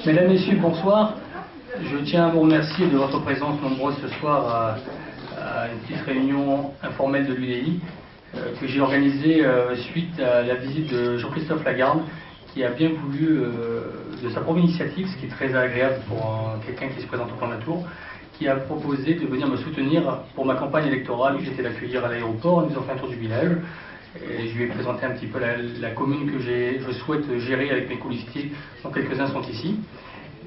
Mesdames, Messieurs, bonsoir. Je tiens à vous remercier de votre présence nombreuse ce soir à une petite réunion informelle de l'UDI que j'ai organisée suite à la visite de Jean-Christophe Lagarde, qui a bien voulu, de sa propre initiative, ce qui est très agréable pour quelqu'un qui se présente au plan de la Tour, qui a proposé de venir me soutenir pour ma campagne électorale. J'étais l'accueillir à l'aéroport, nous avons fait un tour du village. Et je lui ai présenté un petit peu la commune que je souhaite gérer avec mes colistiers, dont quelques-uns sont ici.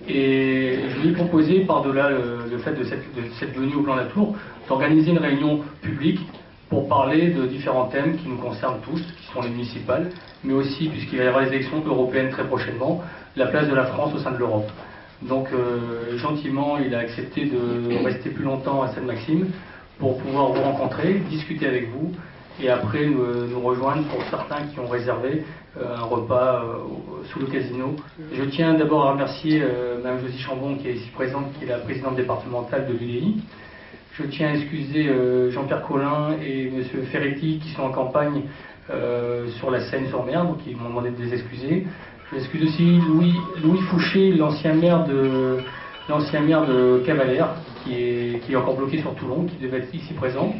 Et je lui ai proposé, par-delà le fait de cette venue au plan de la Tour, d'organiser une réunion publique pour parler de différents thèmes qui nous concernent tous, qui sont les municipales, mais aussi, puisqu'il va y avoir les élections européennes très prochainement, la place de la France au sein de l'Europe. Donc, gentiment, il a accepté de rester plus longtemps à Sainte-Maxime pour pouvoir vous rencontrer, discuter avec vous, et après nous rejoindre pour certains qui ont réservé un repas sous le casino. Je tiens d'abord à remercier Mme Josie Chambon qui est ici présente, qui est la présidente départementale de l'UDI. Je tiens à excuser Jean-Pierre Collin et M. Ferretti qui sont en campagne sur la Seine-sur-Mer, donc ils m'ont demandé de les excuser. J'excuse aussi Louis Fouché, l'ancien maire de Cavalère, qui est encore bloqué sur Toulon, qui devait être ici présent.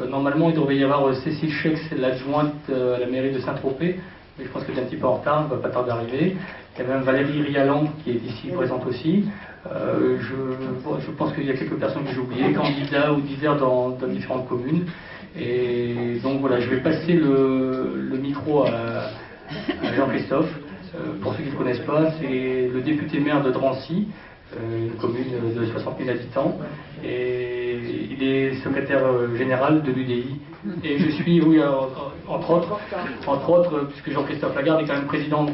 Normalement, il devrait y avoir Cécile Chex, l'adjointe à la mairie de Saint-Tropez, mais je pense qu'elle est un petit peu en retard, elle ne va pas tarder d'arriver. Il y a même Valérie Rialand qui est ici présente aussi. Je pense qu'il y a quelques personnes que j'ai oubliées, candidats ou divers dans différentes communes. Et donc voilà, je vais passer le micro à Jean-Christophe. Pour ceux qui ne le connaissent pas, c'est le député maire de Drancy, une commune de 60 000 habitants, et il est secrétaire général de l'UDI. Et je suis, oui, entre autres, puisque Jean-Christophe Lagarde est quand même président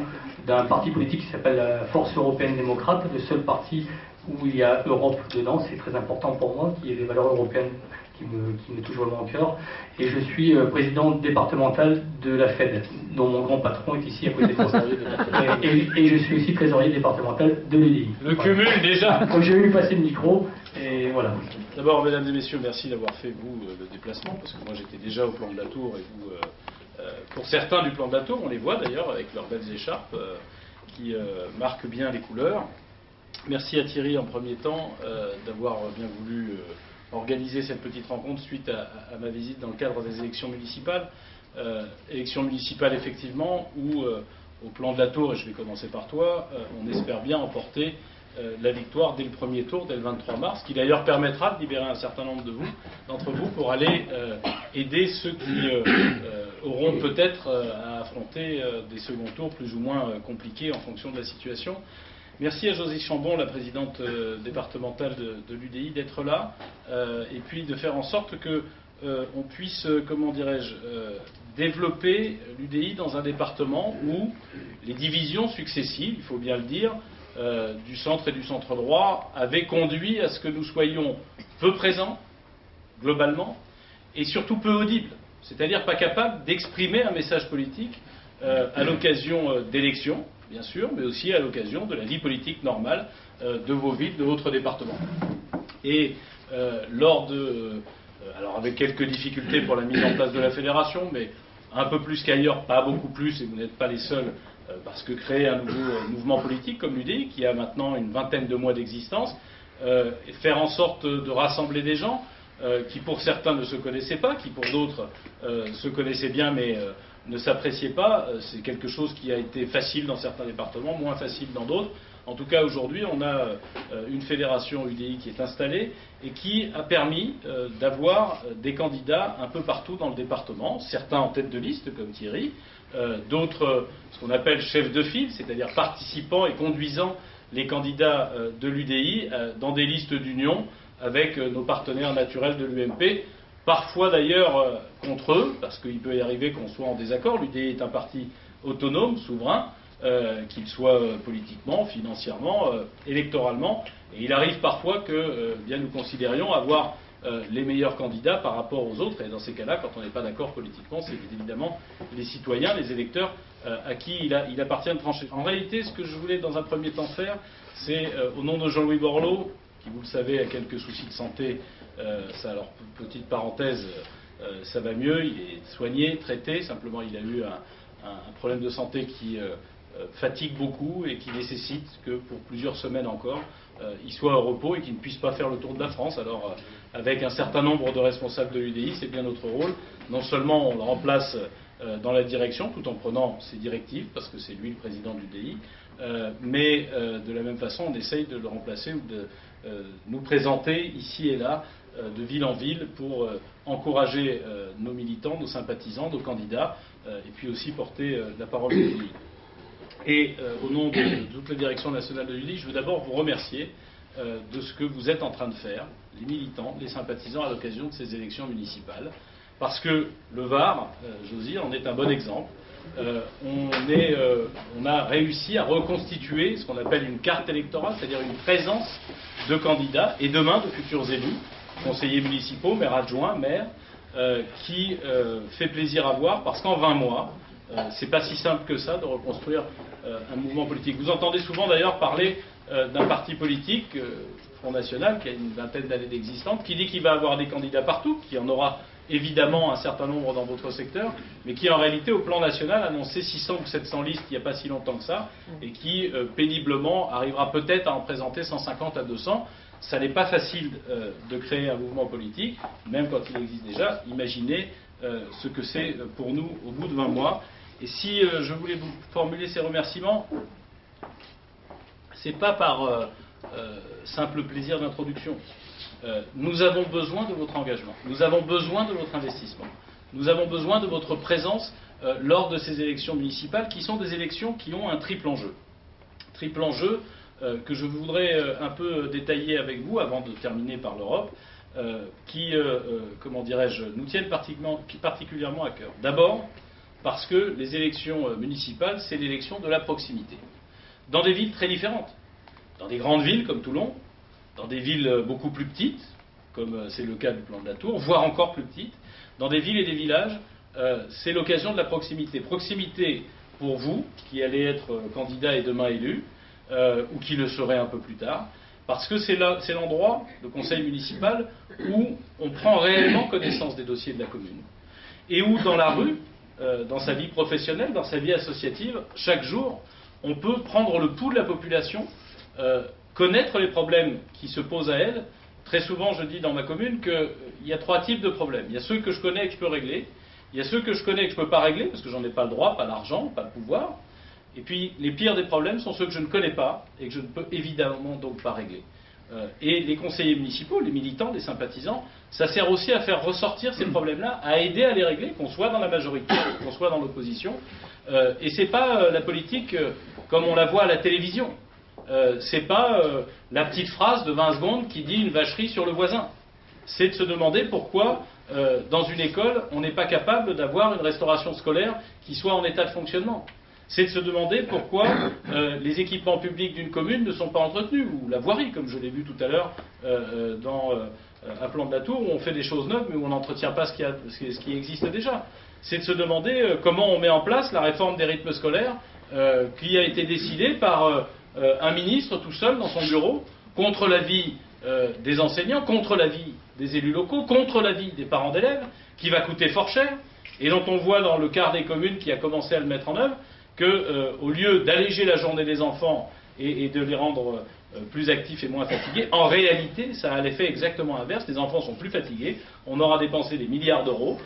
d'un parti politique qui s'appelle la Force européenne démocrate, le seul parti où il y a Europe dedans. C'est très important pour moi, qu'il y ait des valeurs européennes qui me touchent vraiment au cœur. Et je suis président départemental de la FED, dont mon grand patron est ici à côté de moi. Et je suis aussi trésorier départemental de l'UDI. Le cumul déjà. Donc je vais lui passer le micro, et voilà. D'abord, mesdames et messieurs, merci d'avoir fait, vous, le déplacement, parce que moi j'étais déjà au plan de la Tour, et vous, pour certains du plan de la Tour, on les voit d'ailleurs avec leurs belles écharpes qui marquent bien les couleurs. Merci à Thierry en premier temps d'avoir bien voulu organiser cette petite rencontre suite à ma visite dans le cadre des élections municipales. Élections municipales effectivement où au plan de la Tour, et je vais commencer par toi, on espère bien emporter la victoire dès le premier tour, dès le 23 mars, qui d'ailleurs permettra de libérer un certain nombre d'entre vous pour aller aider ceux qui auront peut-être à affronter des seconds tours plus ou moins compliqués en fonction de la situation. Merci à Josie Chambon, la présidente départementale de l'UDI, d'être là, et puis de faire en sorte que on puisse, comment dirais-je, développer l'UDI dans un département où les divisions successives, il faut bien le dire, du centre et du centre droit avaient conduit à ce que nous soyons peu présents, globalement, et surtout peu audibles, c'est-à-dire pas capables d'exprimer un message politique à l'occasion d'élections, bien sûr, mais aussi à l'occasion de la vie politique normale de vos villes, de votre département. Et alors avec quelques difficultés pour la mise en place de la fédération, mais un peu plus qu'ailleurs, pas beaucoup plus, et vous n'êtes pas les seuls, parce que créer un nouveau mouvement politique comme l'UDI, qui a maintenant une vingtaine de mois d'existence, faire en sorte de rassembler des gens qui pour certains ne se connaissaient pas, qui pour d'autres se connaissaient bien mais ne s'appréciaient pas, c'est quelque chose qui a été facile dans certains départements, moins facile dans d'autres. En tout cas, aujourd'hui, on a une fédération UDI qui est installée et qui a permis d'avoir des candidats un peu partout dans le département, certains en tête de liste, comme Thierry, d'autres ce qu'on appelle chefs de file, c'est-à-dire participant et conduisant les candidats de l'UDI dans des listes d'union avec nos partenaires naturels de l'UMP, parfois d'ailleurs contre eux, parce qu'il peut y arriver qu'on soit en désaccord. L'UDI est un parti autonome, souverain, qu'il soit politiquement, financièrement, électoralement, et il arrive parfois que bien nous considérions avoir les meilleurs candidats par rapport aux autres, et dans ces cas-là, quand on n'est pas d'accord politiquement, c'est évidemment les citoyens, les électeurs à qui il appartient de trancher. En réalité, ce que je voulais dans un premier temps faire, c'est au nom de Jean-Louis Borloo, qui vous le savez a quelques soucis de santé, alors petite parenthèse, ça va mieux, il est soigné, traité, simplement il a eu un problème de santé qui fatigue beaucoup et qui nécessite que pour plusieurs semaines encore, il soit au repos et qu'il ne puisse pas faire le tour de la France. Alors, avec un certain nombre de responsables de l'UDI, c'est bien notre rôle. Non seulement on le remplace dans la direction, tout en prenant ses directives, parce que c'est lui le président de l'UDI, mais de la même façon, on essaye de le remplacer ou de nous présenter ici et là, de ville en ville, pour encourager nos militants, nos sympathisants, nos candidats, et puis aussi porter la parole de l'UDI. Et au nom de toute la direction nationale de l'UDI, je veux d'abord vous remercier de ce que vous êtes en train de faire, les militants, les sympathisants, à l'occasion de ces élections municipales. Parce que le Var, Josy, en est un bon exemple. On a réussi à reconstituer ce qu'on appelle une carte électorale, c'est-à-dire une présence de candidats et demain de futurs élus, conseillers municipaux, maires adjoints, maires, qui fait plaisir à voir parce qu'en 20 mois, c'est pas si simple que ça de reconstruire un mouvement politique. Vous entendez souvent d'ailleurs parler d'un parti politique, Front National, qui a une vingtaine d'années d'existence, qui dit qu'il va avoir des candidats partout, qui en aura évidemment un certain nombre dans votre secteur, mais qui en réalité au plan national a annoncé 600 ou 700 listes il n'y a pas si longtemps que ça, et qui péniblement arrivera peut-être à en présenter 150 à 200. Ça n'est pas facile de créer un mouvement politique, même quand il existe déjà. Imaginez ce que c'est pour nous au bout de 20 mois. Et si je voulais vous formuler ces remerciements, c'est pas par simple plaisir d'introduction. Nous avons besoin de votre engagement, nous avons besoin de votre investissement, nous avons besoin de votre présence lors de ces élections municipales qui sont des élections qui ont un triple enjeu. Triple enjeu que je voudrais un peu détailler avec vous avant de terminer par l'Europe, qui, comment dirais-je, nous tiennent particulièrement à cœur. D'abord, parce que les élections municipales, c'est l'élection de la proximité. Dans des villes très différentes, dans des grandes villes comme Toulon, dans des villes beaucoup plus petites, comme c'est le cas du plan de la Tour, voire encore plus petites, dans des villes et des villages, c'est l'occasion de la proximité. Proximité pour vous, qui allez être candidat et demain élu, ou qui le serez un peu plus tard, parce que c'est l'endroit, le conseil municipal, où on prend réellement connaissance des dossiers de la commune. Et où, dans la rue, dans sa vie professionnelle, dans sa vie associative, chaque jour, on peut prendre le pouls de la population, connaître les problèmes qui se posent à elle. Très souvent, je dis dans ma commune qu'il y a 3 types de problèmes. Il y a ceux que je connais et que je peux régler. Il y a ceux que je connais et que je ne peux pas régler, parce que j'en ai pas le droit, pas l'argent, pas le pouvoir. Et puis, les pires des problèmes sont ceux que je ne connais pas et que je ne peux évidemment donc pas régler. Et les conseillers municipaux, les militants, les sympathisants, ça sert aussi à faire ressortir ces problèmes-là, à aider à les régler, qu'on soit dans la majorité, qu'on soit dans l'opposition. Et c'est pas la politique comme on la voit à la télévision. C'est pas la petite phrase de 20 secondes qui dit une vacherie sur le voisin. C'est de se demander pourquoi, dans une école, on n'est pas capable d'avoir une restauration scolaire qui soit en état de fonctionnement. C'est de se demander pourquoi les équipements publics d'une commune ne sont pas entretenus, ou la voirie, comme je l'ai vu tout à l'heure dans un plan de la Tour, où on fait des choses neuves, mais où on n'entretient pas ce qui existe déjà. C'est de se demander comment on met en place la réforme des rythmes scolaires qui a été décidée par un ministre tout seul dans son bureau, contre l'avis des enseignants, contre l'avis des élus locaux, contre l'avis des parents d'élèves, qui va coûter fort cher, et dont on voit dans le quart des communes qui a commencé à le mettre en œuvre, qu'au lieu d'alléger la journée des enfants et de les rendre plus actifs et moins fatigués, en réalité, ça a l'effet exactement inverse. Les enfants sont plus fatigués, on aura dépensé des milliards d'euros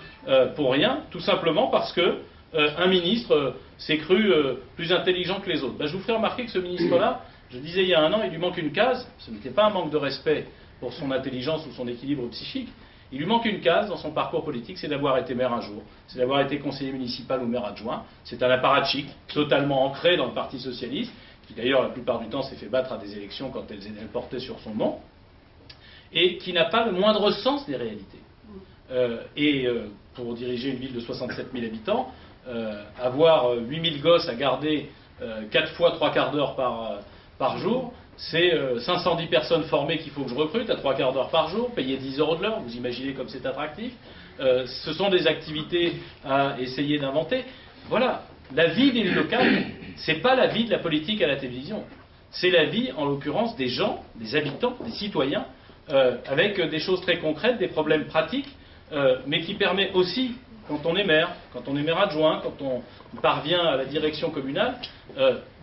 pour rien, tout simplement parce que un ministre s'est cru plus intelligent que les autres. Je vous ferai remarquer que ce ministre-là, je disais il y a un an, il lui manque une case. Ce n'était pas un manque de respect pour son intelligence ou son équilibre psychique. Il lui manque une case dans son parcours politique, c'est d'avoir été maire un jour, c'est d'avoir été conseiller municipal ou maire adjoint. C'est un apparatchik totalement ancré dans le Parti socialiste, qui d'ailleurs la plupart du temps s'est fait battre à des élections quand elles portaient sur son nom, et qui n'a pas le moindre sens des réalités. Pour diriger une ville de 67 000 habitants, avoir 8 000 gosses à garder 4 fois 3 quarts d'heure par jour, c'est 510 personnes formées qu'il faut que je recrute à 3 quarts d'heure par jour, payer 10 euros de l'heure, vous imaginez comme c'est attractif. Ce sont des activités à essayer d'inventer. Voilà, la vie des locales, c'est pas la vie de la politique à la télévision. C'est la vie, en l'occurrence, des gens, des habitants, des citoyens, avec des choses très concrètes, des problèmes pratiques, mais qui permet aussi quand on est maire adjoint, quand on parvient à la direction communale,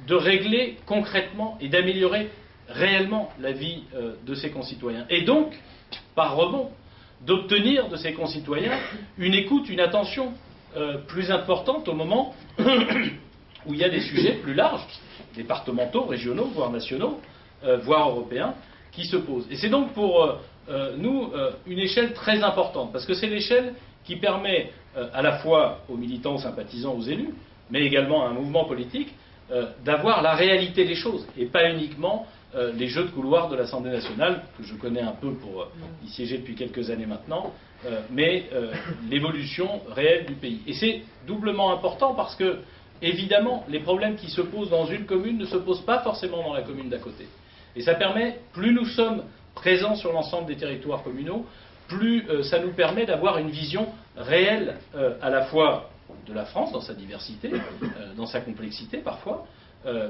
de régler concrètement et d'améliorer réellement la vie de ses concitoyens. Et donc, par rebond, d'obtenir de ses concitoyens une écoute, une attention plus importante au moment où il y a des sujets plus larges, départementaux, régionaux, voire nationaux, voire européens, qui se posent. Et c'est donc pour nous une échelle très importante, parce que c'est l'échelle qui permet à la fois aux militants, aux sympathisants, aux élus, mais également à un mouvement politique, d'avoir la réalité des choses, et pas uniquement les jeux de couloir de l'Assemblée nationale, que je connais un peu pour y siéger depuis quelques années maintenant, mais l'évolution réelle du pays. Et c'est doublement important parce que, évidemment, les problèmes qui se posent dans une commune ne se posent pas forcément dans la commune d'à côté. Et ça permet, plus nous sommes présents sur l'ensemble des territoires communaux, plus ça nous permet d'avoir une vision réelle à la fois de la France dans sa diversité, dans sa complexité parfois,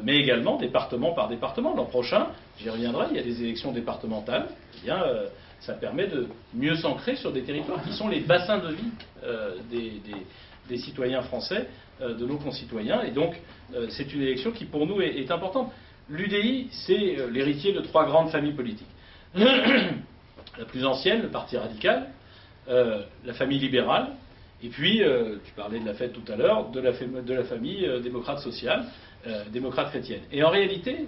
mais également département par département. L'an prochain, j'y reviendrai, il y a des élections départementales, eh bien, ça permet de mieux s'ancrer sur des territoires qui sont les bassins de vie des citoyens français, de nos concitoyens, et donc c'est une élection qui pour nous est importante. L'UDI, c'est l'héritier de 3 grandes familles politiques. La plus ancienne, le Parti radical, la famille libérale, et puis, tu parlais de la fête tout à l'heure, de la famille démocrate sociale, démocrate chrétienne. Et en réalité,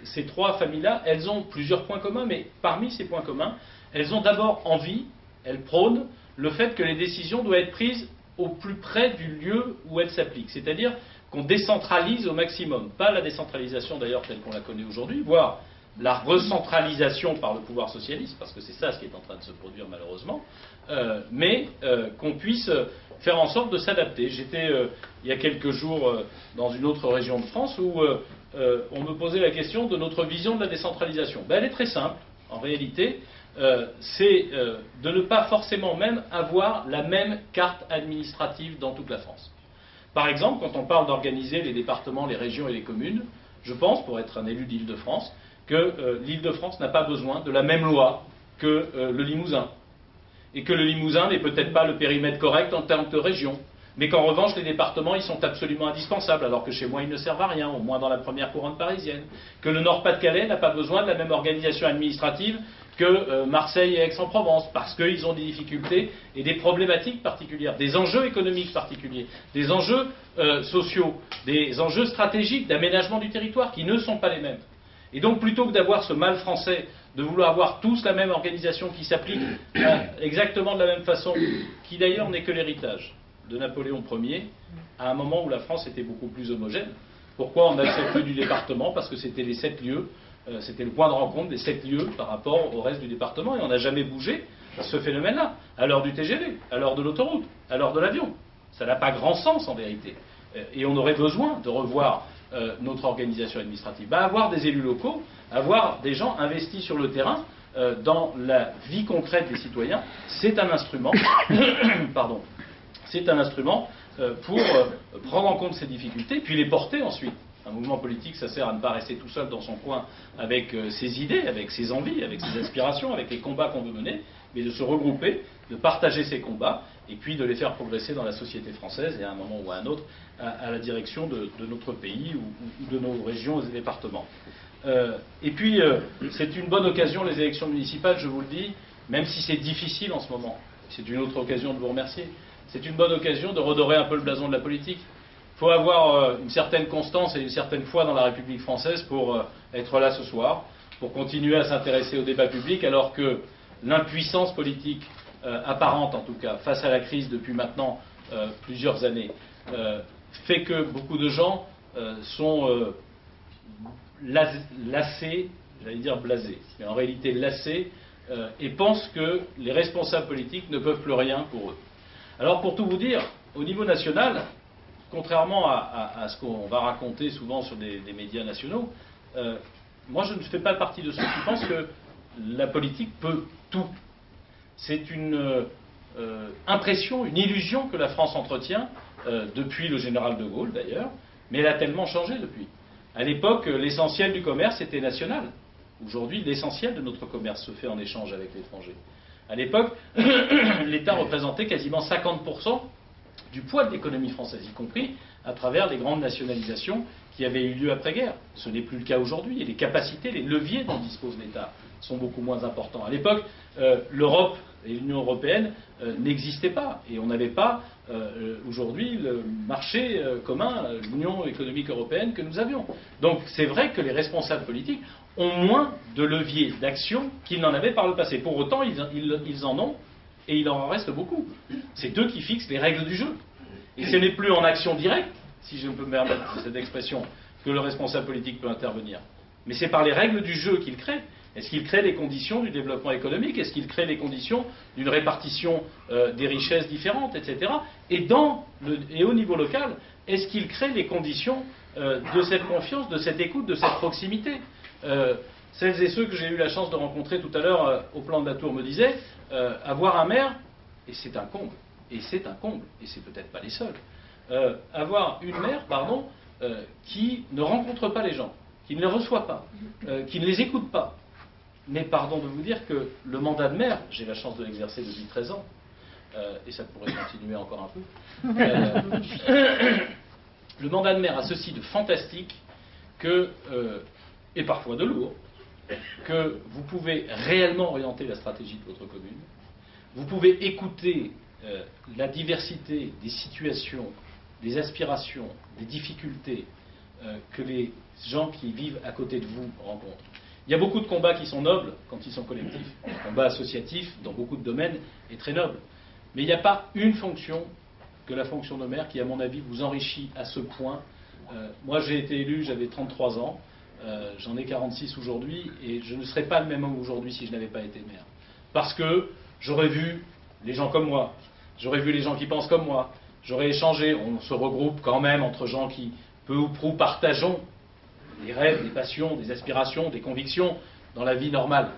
ces 3 familles-là, elles ont plusieurs points communs, mais parmi ces points communs, elles ont d'abord envie, elles prônent le fait que les décisions doivent être prises au plus près du lieu où elles s'appliquent. C'est-à-dire qu'on décentralise au maximum. Pas la décentralisation d'ailleurs telle qu'on la connaît aujourd'hui, voire la recentralisation par le pouvoir socialiste, parce que c'est ça ce qui est en train de se produire malheureusement, mais qu'on puisse faire en sorte de s'adapter. J'étais il y a quelques jours dans une autre région de France où on me posait la question de notre vision de la décentralisation. Ben, elle est très simple, en réalité, c'est de ne pas forcément même avoir la même carte administrative dans toute la France. Par exemple, quand on parle d'organiser les départements, les régions et les communes, je pense, pour être un élu d'Île-de-France, que l'Île-de-France n'a pas besoin de la même loi que le Limousin. Et que le Limousin n'est peut-être pas le périmètre correct en termes de région. Mais qu'en revanche, les départements, ils sont absolument indispensables, alors que chez moi, ils ne servent à rien, au moins dans la première couronne parisienne. Que le Nord-Pas-de-Calais n'a pas besoin de la même organisation administrative que Marseille et Aix-en-Provence, parce qu'ils ont des difficultés et des problématiques particulières, des enjeux économiques particuliers, des enjeux sociaux, des enjeux stratégiques d'aménagement du territoire qui ne sont pas les mêmes. Et donc, plutôt que d'avoir ce mal français de vouloir avoir tous la même organisation qui s'applique exactement de la même façon, qui d'ailleurs n'est que l'héritage de Napoléon Ier, à un moment où la France était beaucoup plus homogène. Pourquoi on a le 7 lieux du département? Parce que c'était les 7 lieux, c'était le point de rencontre des 7 lieux par rapport au reste du département, et on n'a jamais bougé ce phénomène-là, à l'heure du TGV, à l'heure de l'autoroute, à l'heure de l'avion. Ça n'a pas grand sens en vérité. Et on aurait besoin de revoir notre organisation administrative. Avoir des élus locaux, avoir des gens investis sur le terrain, dans la vie concrète des citoyens, c'est un instrument, pardon, c'est un instrument pour prendre en compte ces difficultés, puis les porter ensuite. Un mouvement politique, ça sert à ne pas rester tout seul dans son coin avec ses idées, avec ses envies, avec ses aspirations, avec les combats qu'on veut mener, mais de se regrouper, de partager ses combats, et puis de les faire progresser dans la société française, et à un moment ou à un autre, à la direction de notre pays ou de nos régions et départements. Et puis, c'est une bonne occasion, les élections municipales, je vous le dis, même si c'est difficile en ce moment. C'est une autre occasion de vous remercier. C'est une bonne occasion de redorer un peu le blason de la politique. Il faut avoir une certaine constance et une certaine foi dans la République française pour être là ce soir, pour continuer à s'intéresser au débat public, alors que l'impuissance politique apparente, en tout cas, face à la crise depuis maintenant plusieurs années, fait que beaucoup de gens sont lassés, j'allais dire blasés, mais en réalité lassés, et pensent que les responsables politiques ne peuvent plus rien pour eux. Alors pour tout vous dire, au niveau national, contrairement à ce qu'on va raconter souvent sur des médias nationaux, moi je ne fais pas partie de ceux qui pensent que la politique peut tout. C'est une impression, une illusion que la France entretient depuis le général de Gaulle d'ailleurs, mais elle a tellement changé depuis. À l'époque, l'essentiel du commerce était national. Aujourd'hui, l'essentiel de notre commerce se fait en échange avec l'étranger. À l'époque, l'État représentait quasiment 50% du poids de l'économie française, y compris à travers les grandes nationalisations qui avaient eu lieu après-guerre. Ce n'est plus le cas aujourd'hui, et les capacités, les leviers dont dispose l'État sont beaucoup moins importants. À l'époque, l'Europe et l'Union européenne n'existaient pas, et on n'avait pas aujourd'hui le marché commun, l'Union économique européenne que nous avions. Donc c'est vrai que les responsables politiques ont moins de leviers d'action qu'ils n'en avaient par le passé. Pour autant, ils en ont, et il en reste beaucoup. C'est eux qui fixent les règles du jeu. Et ce n'est plus en action directe, si je peux me permettre cette expression, que le responsable politique peut intervenir. Mais c'est par les règles du jeu qu'il crée. Est-ce qu'il crée les conditions du développement économique? Est-ce qu'il crée les conditions d'une répartition des richesses différentes, etc. Et au niveau local, est-ce qu'il crée les conditions de cette confiance, de cette écoute, de cette proximité? Celles et ceux que j'ai eu la chance de rencontrer tout à l'heure au plan de la Tour me disaient avoir un maire, et c'est un comble, et c'est peut-être pas les seuls, avoir une maire, qui ne rencontre pas les gens, qui ne les reçoit pas, qui ne les écoute pas. Mais pardon de vous dire que le mandat de maire, j'ai la chance de l'exercer depuis 13 ans, et ça pourrait continuer encore un peu, le mandat de maire a ceci de fantastique et parfois de lourd, que vous pouvez réellement orienter la stratégie de votre commune, vous pouvez écouter la diversité des situations, des aspirations, des difficultés que les gens qui vivent à côté de vous rencontrent. Il y a beaucoup de combats qui sont nobles quand ils sont collectifs. Le combat associatif, dans beaucoup de domaines, est très noble. Mais il n'y a pas une fonction que la fonction de maire qui, à mon avis, vous enrichit à ce point. Moi, j'ai été élu, j'avais 33 ans. J'en ai 46 aujourd'hui, et je ne serais pas le même homme aujourd'hui si je n'avais pas été maire. Parce que j'aurais vu les gens comme moi, j'aurais vu les gens qui pensent comme moi, j'aurais échangé, on se regroupe quand même entre gens qui, peu ou prou, partageons des rêves, des passions, des aspirations, des convictions dans la vie normale.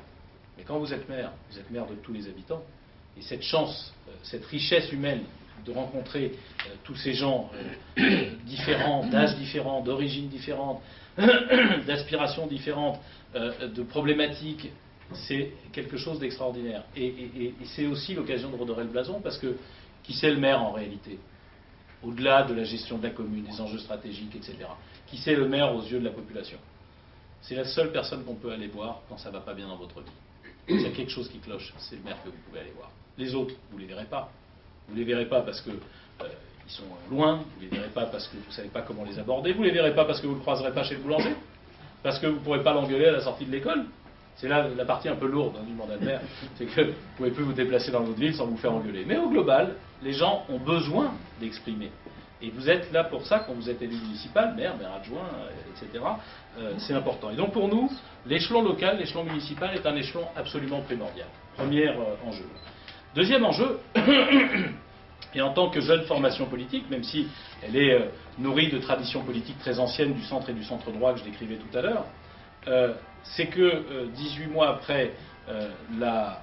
Mais quand vous êtes maire de tous les habitants, et cette chance, cette richesse humaine de rencontrer tous ces gens différents, d'âges différents, d'origines différentes, d'aspirations différentes, de problématiques, c'est quelque chose d'extraordinaire. Et c'est aussi l'occasion de redorer le blason, parce que qui c'est le maire en réalité? Au-delà de la gestion de la commune, des enjeux stratégiques, etc. Qui c'est le maire aux yeux de la population? C'est la seule personne qu'on peut aller voir quand ça ne va pas bien dans votre vie. S'il y a quelque chose qui cloche, c'est le maire que vous pouvez aller voir. Les autres, vous ne les verrez pas. Vous ne les verrez pas parce que ils sont loin, vous ne les verrez pas parce que vous ne savez pas comment les aborder, vous ne les verrez pas parce que vous ne le croiserez pas chez le boulanger, parce que vous ne pourrez pas l'engueuler à la sortie de l'école. C'est là la partie un peu lourde du mandat de maire, c'est que vous ne pouvez plus vous déplacer dans votre ville sans vous faire engueuler. Mais au global, les gens ont besoin d'exprimer. Et vous êtes là pour ça quand vous êtes élu municipal, maire adjoint, etc. C'est important. Et donc pour nous, l'échelon local, l'échelon municipal est un échelon absolument primordial. Premier enjeu. Deuxième enjeu, et en tant que jeune formation politique, même si elle est nourrie de traditions politiques très anciennes du centre et du centre droit que je décrivais tout à l'heure, c'est que 18 mois après la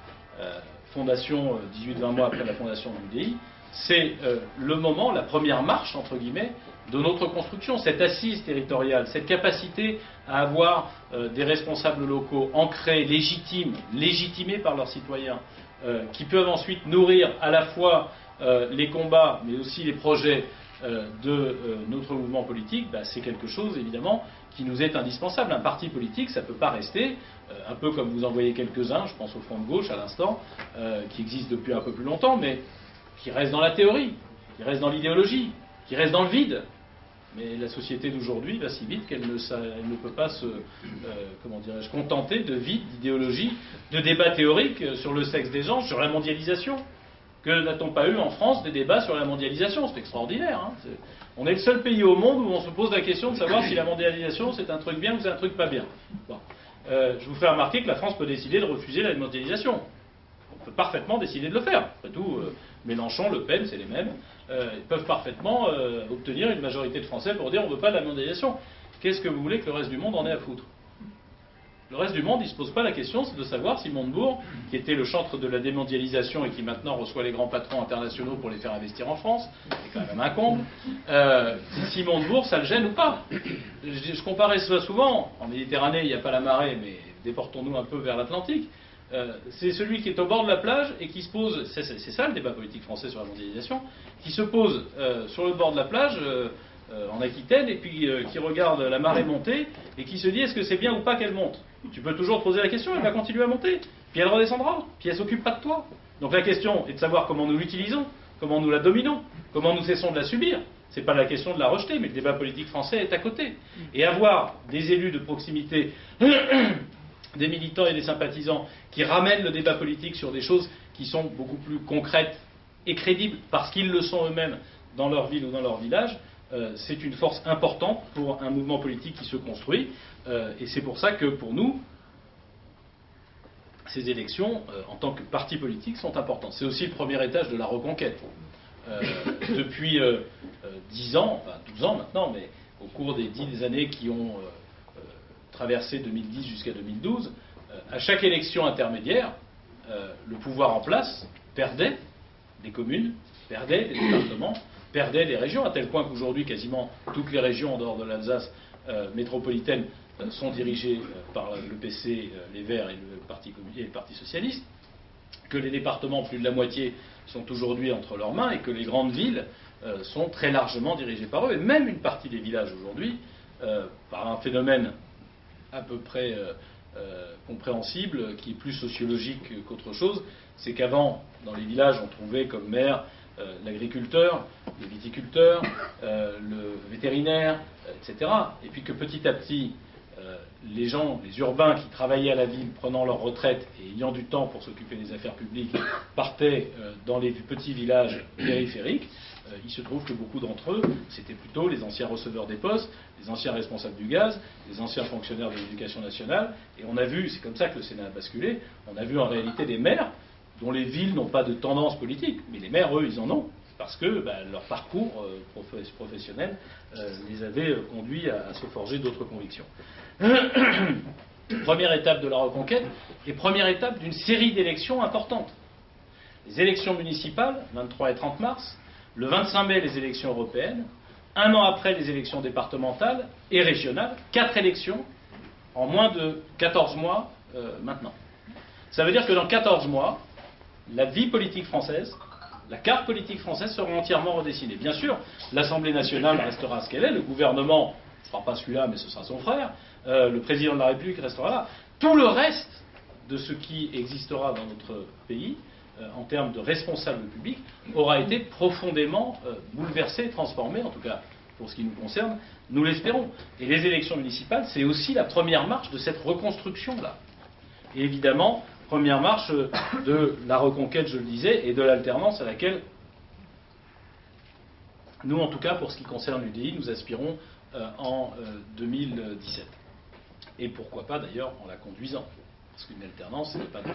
fondation, 18-20 mois après la fondation de l'UDI, c'est le moment, la première marche, entre guillemets, de notre construction, cette assise territoriale, cette capacité à avoir des responsables locaux ancrés, légitimés par leurs citoyens, qui peuvent ensuite nourrir à la fois les combats, mais aussi les projets de notre mouvement politique, c'est quelque chose, évidemment, qui nous est indispensable. Un parti politique, ça ne peut pas rester, un peu comme vous en voyez quelques-uns, je pense au Front de gauche à l'instant, qui existe depuis un peu plus longtemps, mais qui reste dans la théorie, qui reste dans l'idéologie, qui reste dans le vide. Mais la société d'aujourd'hui va si vite qu'elle ne peut pas se contenter de vide, d'idéologie, de débats théoriques sur le sexe des gens, sur la mondialisation. Que n'a-t-on pas eu en France des débats sur la mondialisation? C'est extraordinaire. Hein, on est le seul pays au monde où on se pose la question de savoir si la mondialisation c'est un truc bien ou c'est un truc pas bien. Bon. Je vous fais remarquer que la France peut décider de refuser la mondialisation. On peut parfaitement décider de le faire. Après tout, Mélenchon, Le Pen, c'est les mêmes. Ils peuvent parfaitement obtenir une majorité de Français pour dire on ne veut pas de la mondialisation. Qu'est-ce que vous voulez que le reste du monde en ait à foutre? Le reste du monde, il ne se pose pas la question, c'est de savoir si Montebourg, qui était le chantre de la démondialisation et qui maintenant reçoit les grands patrons internationaux pour les faire investir en France, c'est quand même un comble, si Montebourg, ça le gêne ou pas. Je comparais ça souvent, en Méditerranée, il n'y a pas la marée, mais déportons-nous un peu vers l'Atlantique. c'est celui qui est au bord de la plage et qui se pose, c'est ça le débat politique français sur la mondialisation, qui se pose sur le bord de la plage en Aquitaine et puis qui regarde la marée monter et qui se dit est-ce que c'est bien ou pas qu'elle monte. Tu peux toujours te poser la question, elle va continuer à monter, puis elle redescendra, puis elle s'occupera de toi. Donc la question est de savoir comment nous l'utilisons, comment nous la dominons, comment nous cessons de la subir. C'est pas la question de la rejeter, mais le débat politique français est à côté. Et avoir des élus de proximité, des militants et des sympathisants qui ramènent le débat politique sur des choses qui sont beaucoup plus concrètes et crédibles, parce qu'ils le sont eux-mêmes dans leur ville ou dans leur village, c'est une force importante pour un mouvement politique qui se construit. Et c'est pour ça que, pour nous, ces élections, en tant que parti politique, sont importantes. C'est aussi le premier étage de la reconquête. Depuis 10 ans, enfin 12 ans maintenant, mais au cours des 10 années qui ont traversé 2010 jusqu'à 2012, à chaque élection intermédiaire, le pouvoir en place perdait des communes, perdait des départements, perdait des régions, à tel point qu'aujourd'hui, quasiment toutes les régions en dehors de l'Alsace métropolitaine sont dirigées par le PC, les Verts et le Parti socialiste, que les départements, plus de la moitié, sont aujourd'hui entre leurs mains et que les grandes villes sont très largement dirigées par eux, et même une partie des villages aujourd'hui, par un phénomène à peu près compréhensible, qui est plus sociologique qu'autre chose, c'est qu'avant, dans les villages, on trouvait comme maire l'agriculteur, le viticulteur, le vétérinaire, etc. Et puis que petit à petit, les gens, les urbains qui travaillaient à la ville, prenant leur retraite et ayant du temps pour s'occuper des affaires publiques, partaient dans les petits villages périphériques. Il se trouve que beaucoup d'entre eux, c'était plutôt les anciens receveurs des postes, les anciens responsables du gaz, les anciens fonctionnaires de l'éducation nationale. Et on a vu, c'est comme ça que le Sénat a basculé, on a vu en réalité des maires dont les villes n'ont pas de tendance politique, mais les maires, eux, ils en ont, parce que leur parcours professionnel les avait conduits à se forger d'autres convictions. Première étape de la reconquête et première étape d'une série d'élections importantes. Les élections municipales, 23 et 30 mars, le 25 mai, les élections européennes, un an après, les élections départementales et régionales, 4 élections en moins de 14 mois maintenant. Ça veut dire que dans 14 mois, la vie politique française, la carte politique française sera entièrement redessinée. Bien sûr, l'Assemblée nationale restera ce qu'elle est, le gouvernement, ce ne sera pas celui-là, mais ce sera son frère, le président de la République restera là. Tout le reste de ce qui existera dans notre pays, en termes de responsables publics, aura été profondément bouleversé, transformé, en tout cas pour ce qui nous concerne, nous l'espérons. Et les élections municipales, c'est aussi la première marche de cette reconstruction-là. Et évidemment, première marche de la reconquête, je le disais, et de l'alternance à laquelle nous, en tout cas, pour ce qui concerne l'UDI, nous aspirons en 2017. Et pourquoi pas, d'ailleurs, en la conduisant. Parce qu'une alternance, ce n'est pas de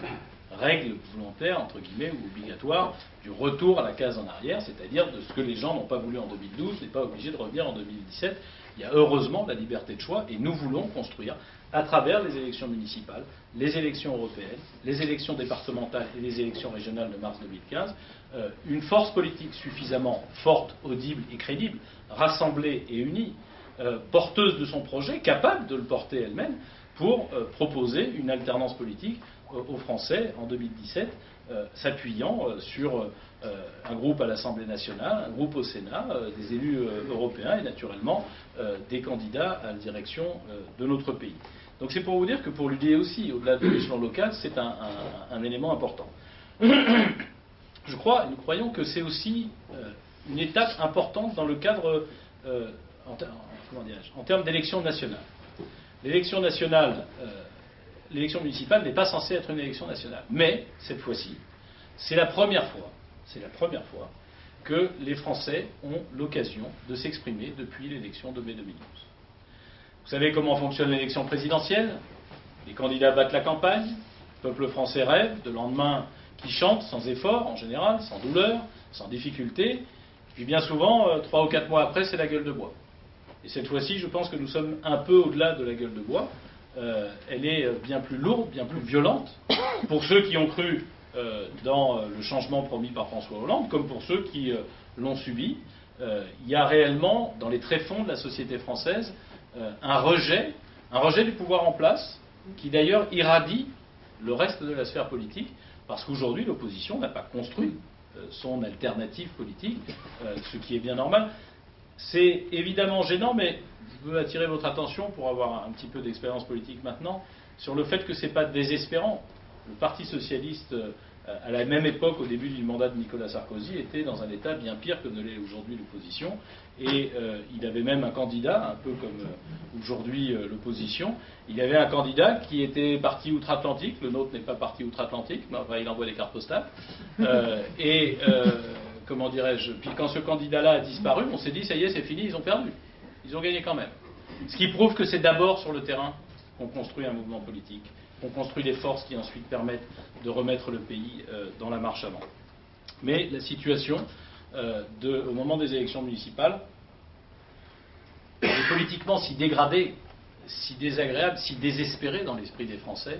règle volontaire, entre guillemets, ou obligatoire, du retour à la case en arrière, c'est-à-dire de ce que les gens n'ont pas voulu en 2012, n'est pas obligé de revenir en 2017. Il y a heureusement de la liberté de choix, et nous voulons construire, à travers les élections municipales, les élections européennes, les élections départementales et les élections régionales de mars 2015, une force politique suffisamment forte, audible et crédible, rassemblée et unie, porteuse de son projet, capable de le porter elle-même, pour proposer une alternance politique aux Français en 2017, s'appuyant sur un groupe à l'Assemblée nationale, un groupe au Sénat, des élus européens et naturellement des candidats à la direction de notre pays. Donc c'est pour vous dire que pour l'UDI aussi, au-delà de l'échelon local, c'est un élément important. Nous croyons que c'est aussi une étape importante dans le cadre, en termes d'élection nationale. L'élection nationale, l'élection municipale n'est pas censée être une élection nationale. Mais, cette fois-ci, c'est la première fois que les Français ont l'occasion de s'exprimer depuis l'élection de mai 2012. Vous savez comment fonctionne l'élection présidentielle? Les candidats battent la campagne, le peuple français rêve de lendemain qui chantent sans effort, en général, sans douleur, sans difficulté. Puis bien souvent, 3 ou 4 mois après, c'est la gueule de bois. Et cette fois-ci, je pense que nous sommes un peu au-delà de la gueule de bois. Elle est bien plus lourde, bien plus violente, pour ceux qui ont cru dans le changement promis par François Hollande, comme pour ceux qui l'ont subi. Il y a réellement, dans les tréfonds de la société française, un rejet du pouvoir en place, qui d'ailleurs irradie le reste de la sphère politique, parce qu'aujourd'hui l'opposition n'a pas construit son alternative politique, ce qui est bien normal. C'est évidemment gênant, mais je veux attirer votre attention, pour avoir un petit peu d'expérience politique maintenant, sur le fait que ce n'est pas désespérant. Le Parti socialiste, à la même époque, au début du mandat de Nicolas Sarkozy, était dans un état bien pire que ne l'est aujourd'hui l'opposition. Et il avait même un candidat, un peu comme aujourd'hui l'opposition. Il avait un candidat qui était parti outre-Atlantique. Le nôtre n'est pas parti outre-Atlantique, mais enfin, il envoie des cartes postales. Comment dirais-je, puis quand ce candidat-là a disparu, on s'est dit, ça y est, c'est fini, ils ont perdu. Ils ont gagné quand même. Ce qui prouve que c'est d'abord sur le terrain qu'on construit un mouvement politique, qu'on construit les forces qui ensuite permettent de remettre le pays dans la marche avant. Mais la situation, au moment des élections municipales, est politiquement si dégradée, si désagréable, si désespérée dans l'esprit des Français,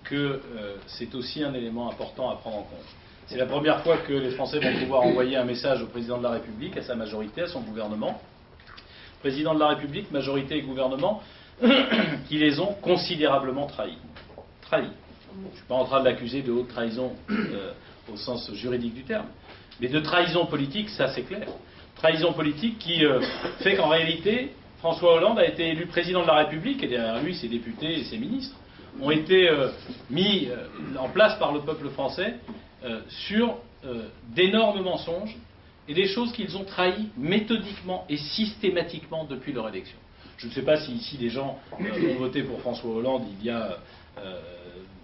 que c'est aussi un élément important à prendre en compte. C'est la première fois que les Français vont pouvoir envoyer un message au président de la République, à sa majorité, à son gouvernement. Président de la République, majorité et gouvernement, qui les ont considérablement trahis. Je ne suis pas en train de l'accuser de haute trahison au sens juridique du terme, mais de trahison politique, ça c'est clair. Trahison politique qui fait qu'en réalité, François Hollande a été élu président de la République, et derrière lui, ses députés et ses ministres ont été mis en place par le peuple français sur d'énormes mensonges et des choses qu'ils ont trahies méthodiquement et systématiquement depuis leur élection. Je ne sais pas si ici des gens ont voté pour François Hollande il y a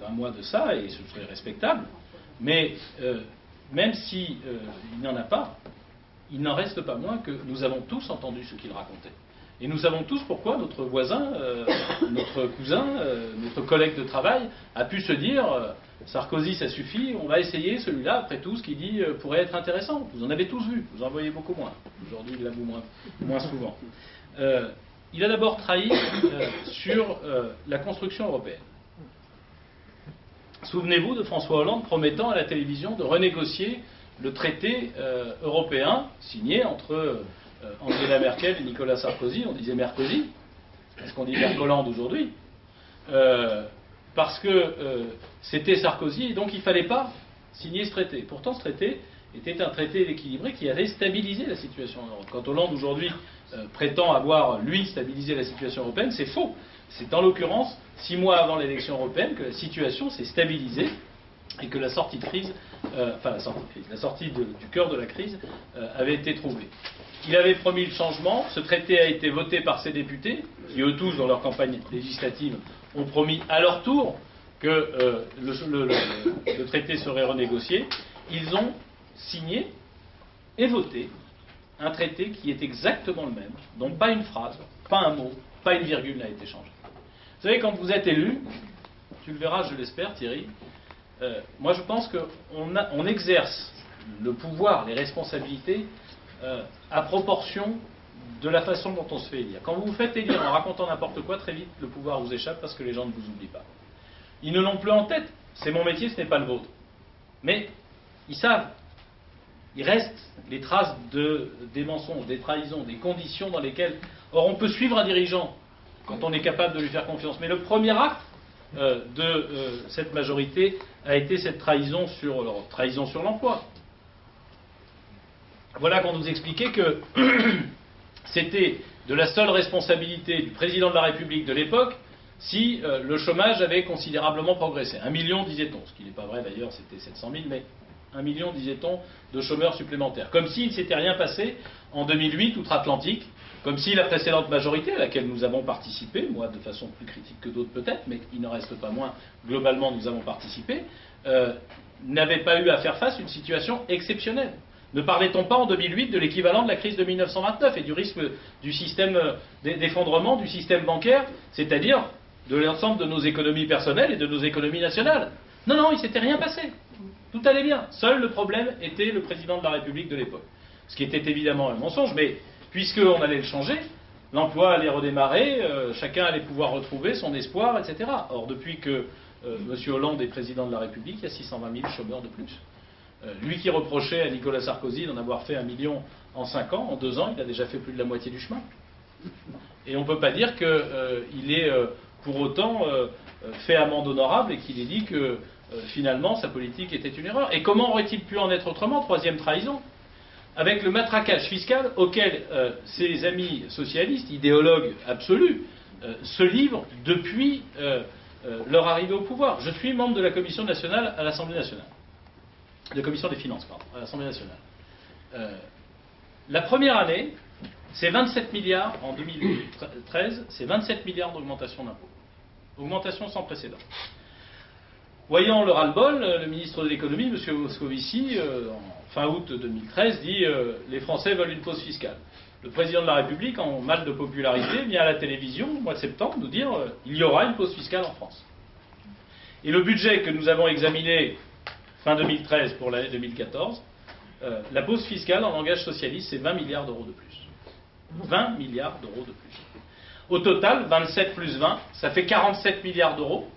un mois de ça, et ce serait respectable, mais même s'il n'y en a pas, il n'en reste pas moins que nous avons tous entendu ce qu'il racontait. Et nous savons tous pourquoi notre voisin, notre cousin, notre collègue de travail a pu se dire Sarkozy ça suffit, on va essayer celui-là, après tout ce qu'il dit pourrait être intéressant. Vous en avez tous vu, vous en voyez beaucoup moins. Aujourd'hui il l'avoue moins souvent. Il a d'abord trahi sur la construction européenne. Souvenez-vous de François Hollande promettant à la télévision de renégocier le traité européen signé entre Angela Merkel et Nicolas Sarkozy. On disait Merkozy, est-ce qu'on dit Mercolande aujourd'hui, parce que c'était Sarkozy, et donc il ne fallait pas signer ce traité. Pourtant ce traité était un traité équilibré qui allait stabiliser la situation en Europe. Quand Hollande aujourd'hui prétend avoir, lui, stabilisé la situation européenne, c'est faux. C'est en l'occurrence 6 mois avant l'élection européenne que la situation s'est stabilisée et que la sortie de crise, la sortie du cœur de la crise avait été trouvée. Il avait promis le changement, ce traité a été voté par ses députés, qui eux tous, dans leur campagne législative, ont promis à leur tour que le traité serait renégocié. Ils ont signé et voté un traité qui est exactement le même, dont pas une phrase, pas un mot, pas une virgule n'a été changée. Vous savez, quand vous êtes élu, tu le verras, je l'espère, Thierry, moi je pense qu'on exerce le pouvoir, les responsabilités, à proportion de la façon dont on se fait élire. Quand vous vous faites élire en racontant n'importe quoi, très vite, le pouvoir vous échappe parce que les gens ne vous oublient pas. Ils ne l'ont plus en tête. C'est mon métier, ce n'est pas le vôtre. Mais ils savent. Il reste les traces des mensonges, des trahisons, des conditions dans lesquelles... Or, on peut suivre un dirigeant quand on est capable de lui faire confiance. Mais le premier acte de cette majorité a été cette trahison sur l'emploi. Voilà qu'on nous expliquait que c'était de la seule responsabilité du président de la République de l'époque si le chômage avait considérablement progressé. 1 million, disait-on, ce qui n'est pas vrai d'ailleurs, c'était 700 000, mais 1 million, disait-on, de chômeurs supplémentaires. Comme s'il ne s'était rien passé en 2008, outre-Atlantique, comme si la précédente majorité, à laquelle nous avons participé, moi de façon plus critique que d'autres peut-être, mais il n'en reste pas moins, globalement nous avons participé, n'avait pas eu à faire face à une situation exceptionnelle. Ne parlait-on pas en 2008 de l'équivalent de la crise de 1929 et du risque du système d'effondrement du système bancaire, c'est-à-dire de l'ensemble de nos économies personnelles et de nos économies nationales? Non, non, il ne s'était rien passé. Tout allait bien. Seul le problème était le président de la République de l'époque. Ce qui était évidemment un mensonge, mais puisqu'on allait le changer, l'emploi allait redémarrer, chacun allait pouvoir retrouver son espoir, etc. Or, depuis que M. Hollande est président de la République, il y a 620 000 chômeurs de plus. Lui qui reprochait à Nicolas Sarkozy d'en avoir fait 1 million en 5 ans, en 2 ans, il a déjà fait plus de la moitié du chemin. Et on ne peut pas dire qu'il est pour autant fait amende honorable et qu'il ait dit que finalement sa politique était une erreur. Et comment aurait-il pu en être autrement? Troisième trahison, avec le matraquage fiscal auquel ses amis socialistes, idéologues absolus, se livrent depuis leur arrivée au pouvoir. Je suis membre de la commission nationale à l'Assemblée nationale, de la commission des finances, pardon, à l'Assemblée nationale. La première année, c'est 27 milliards, en 2013, c'est 27 milliards d'augmentation d'impôts. Augmentation sans précédent. Voyant le ras-le-bol, le ministre de l'économie, M. Moscovici, en fin août 2013, dit les Français veulent une pause fiscale. Le président de la République, en mal de popularité, vient à la télévision, au mois de septembre, nous dire il y aura une pause fiscale en France. Et le budget que nous avons examiné fin 2013 pour l'année 2014, la pause fiscale en langage socialiste, c'est 20 milliards d'euros de plus. 20 milliards d'euros de plus. Au total, 27 plus 20, ça fait 47 milliards d'euros,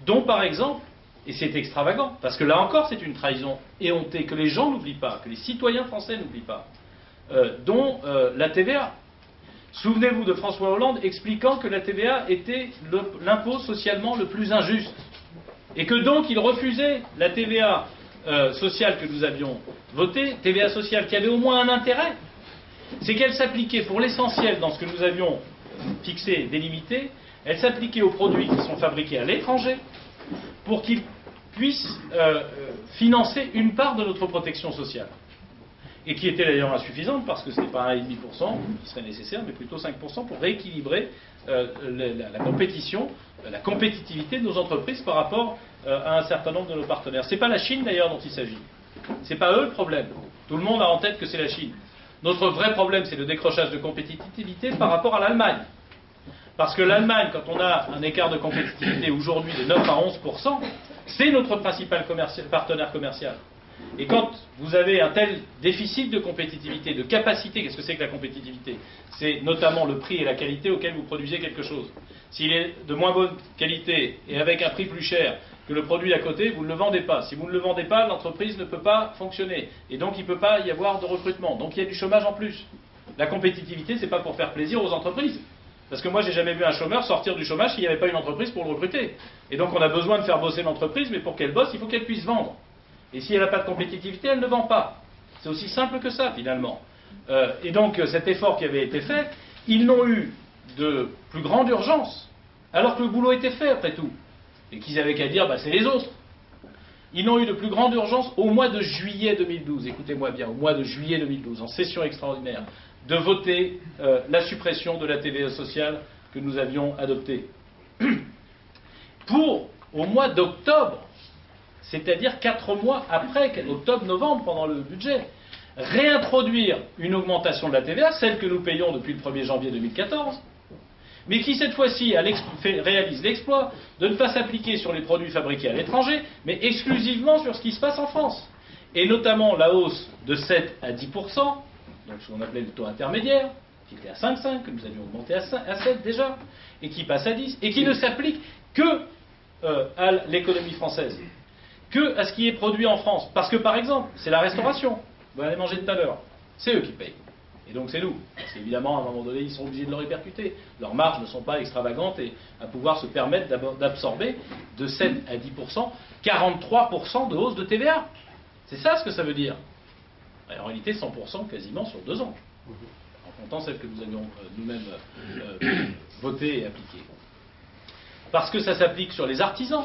dont par exemple, et c'est extravagant, parce que là encore c'est une trahison éhontée que les gens n'oublient pas, que les citoyens français n'oublient pas, dont la TVA. Souvenez-vous de François Hollande expliquant que la TVA était l'impôt socialement le plus injuste, et que donc il refusait la TVA sociale que nous avions votée, TVA sociale qui avait au moins un intérêt, c'est qu'elle s'appliquait pour l'essentiel dans ce que nous avions fixé, délimité, elle s'appliquait aux produits qui sont fabriqués à l'étranger pour qu'ils puissent financer une part de notre protection sociale. Et qui était d'ailleurs insuffisante parce que ce n'est pas 1,5% qui serait nécessaire, mais plutôt 5% pour rééquilibrer la compétition, la compétitivité de nos entreprises par rapport à un certain nombre de nos partenaires. Ce n'est pas la Chine d'ailleurs dont il s'agit. Ce n'est pas eux le problème. Tout le monde a en tête que c'est la Chine. Notre vrai problème, c'est le décrochage de compétitivité par rapport à l'Allemagne. Parce que l'Allemagne, quand on a un écart de compétitivité aujourd'hui de 9 à 11%, c'est notre principal partenaire commercial. Et quand vous avez un tel déficit de compétitivité, de capacité, qu'est-ce que c'est que la compétitivité? C'est notamment le prix et la qualité auquel vous produisez quelque chose. S'il est de moins bonne qualité et avec un prix plus cher que le produit à côté, vous ne le vendez pas. Si vous ne le vendez pas, l'entreprise ne peut pas fonctionner. Et donc il ne peut pas y avoir de recrutement. Donc il y a du chômage en plus. La compétitivité, ce n'est pas pour faire plaisir aux entreprises. Parce que moi, j'ai jamais vu un chômeur sortir du chômage s'il n'y avait pas une entreprise pour le recruter. Et donc on a besoin de faire bosser l'entreprise, mais pour qu'elle bosse, il faut qu'elle puisse vendre. Et si elle n'a pas de compétitivité, elle ne vend pas. C'est aussi simple que ça, finalement. Et donc cet effort qui avait été fait, ils n'ont eu de plus grande urgence, alors que le boulot était fait, après tout. Et qu'ils avaient qu'à dire, bah, c'est les autres. Ils n'ont eu de plus grande urgence au mois de juillet 2012, écoutez-moi bien, au mois de juillet 2012, en session extraordinaire, de voter la suppression de la TVA sociale que nous avions adoptée. Pour, au mois d'octobre, c'est-à-dire 4 mois après, octobre-novembre, pendant le budget, réintroduire une augmentation de la TVA, celle que nous payons depuis le 1er janvier 2014, mais qui cette fois-ci réalise l'exploit de ne pas s'appliquer sur les produits fabriqués à l'étranger, mais exclusivement sur ce qui se passe en France. Et notamment la hausse de 7 à 10%, donc ce qu'on appelait le taux intermédiaire, qui était à 5,5, que nous avions augmenté à 7 déjà, et qui passe à 10, et qui ne s'applique que à l'économie française, que à ce qui est produit en France. Parce que par exemple, c'est la restauration, vous allez manger tout à l'heure, c'est eux qui payent. Et donc c'est nous. Parce qu'évidemment, à un moment donné, ils sont obligés de le répercuter. Leurs marges ne sont pas extravagantes et à pouvoir se permettre d'absorber de 7 à 10%, 43% de hausse de TVA. C'est ça ce que ça veut dire. En réalité, 100% quasiment sur 2 ans. En comptant celle que nous avions nous-mêmes votée et appliquée. Parce que ça s'applique sur les artisans.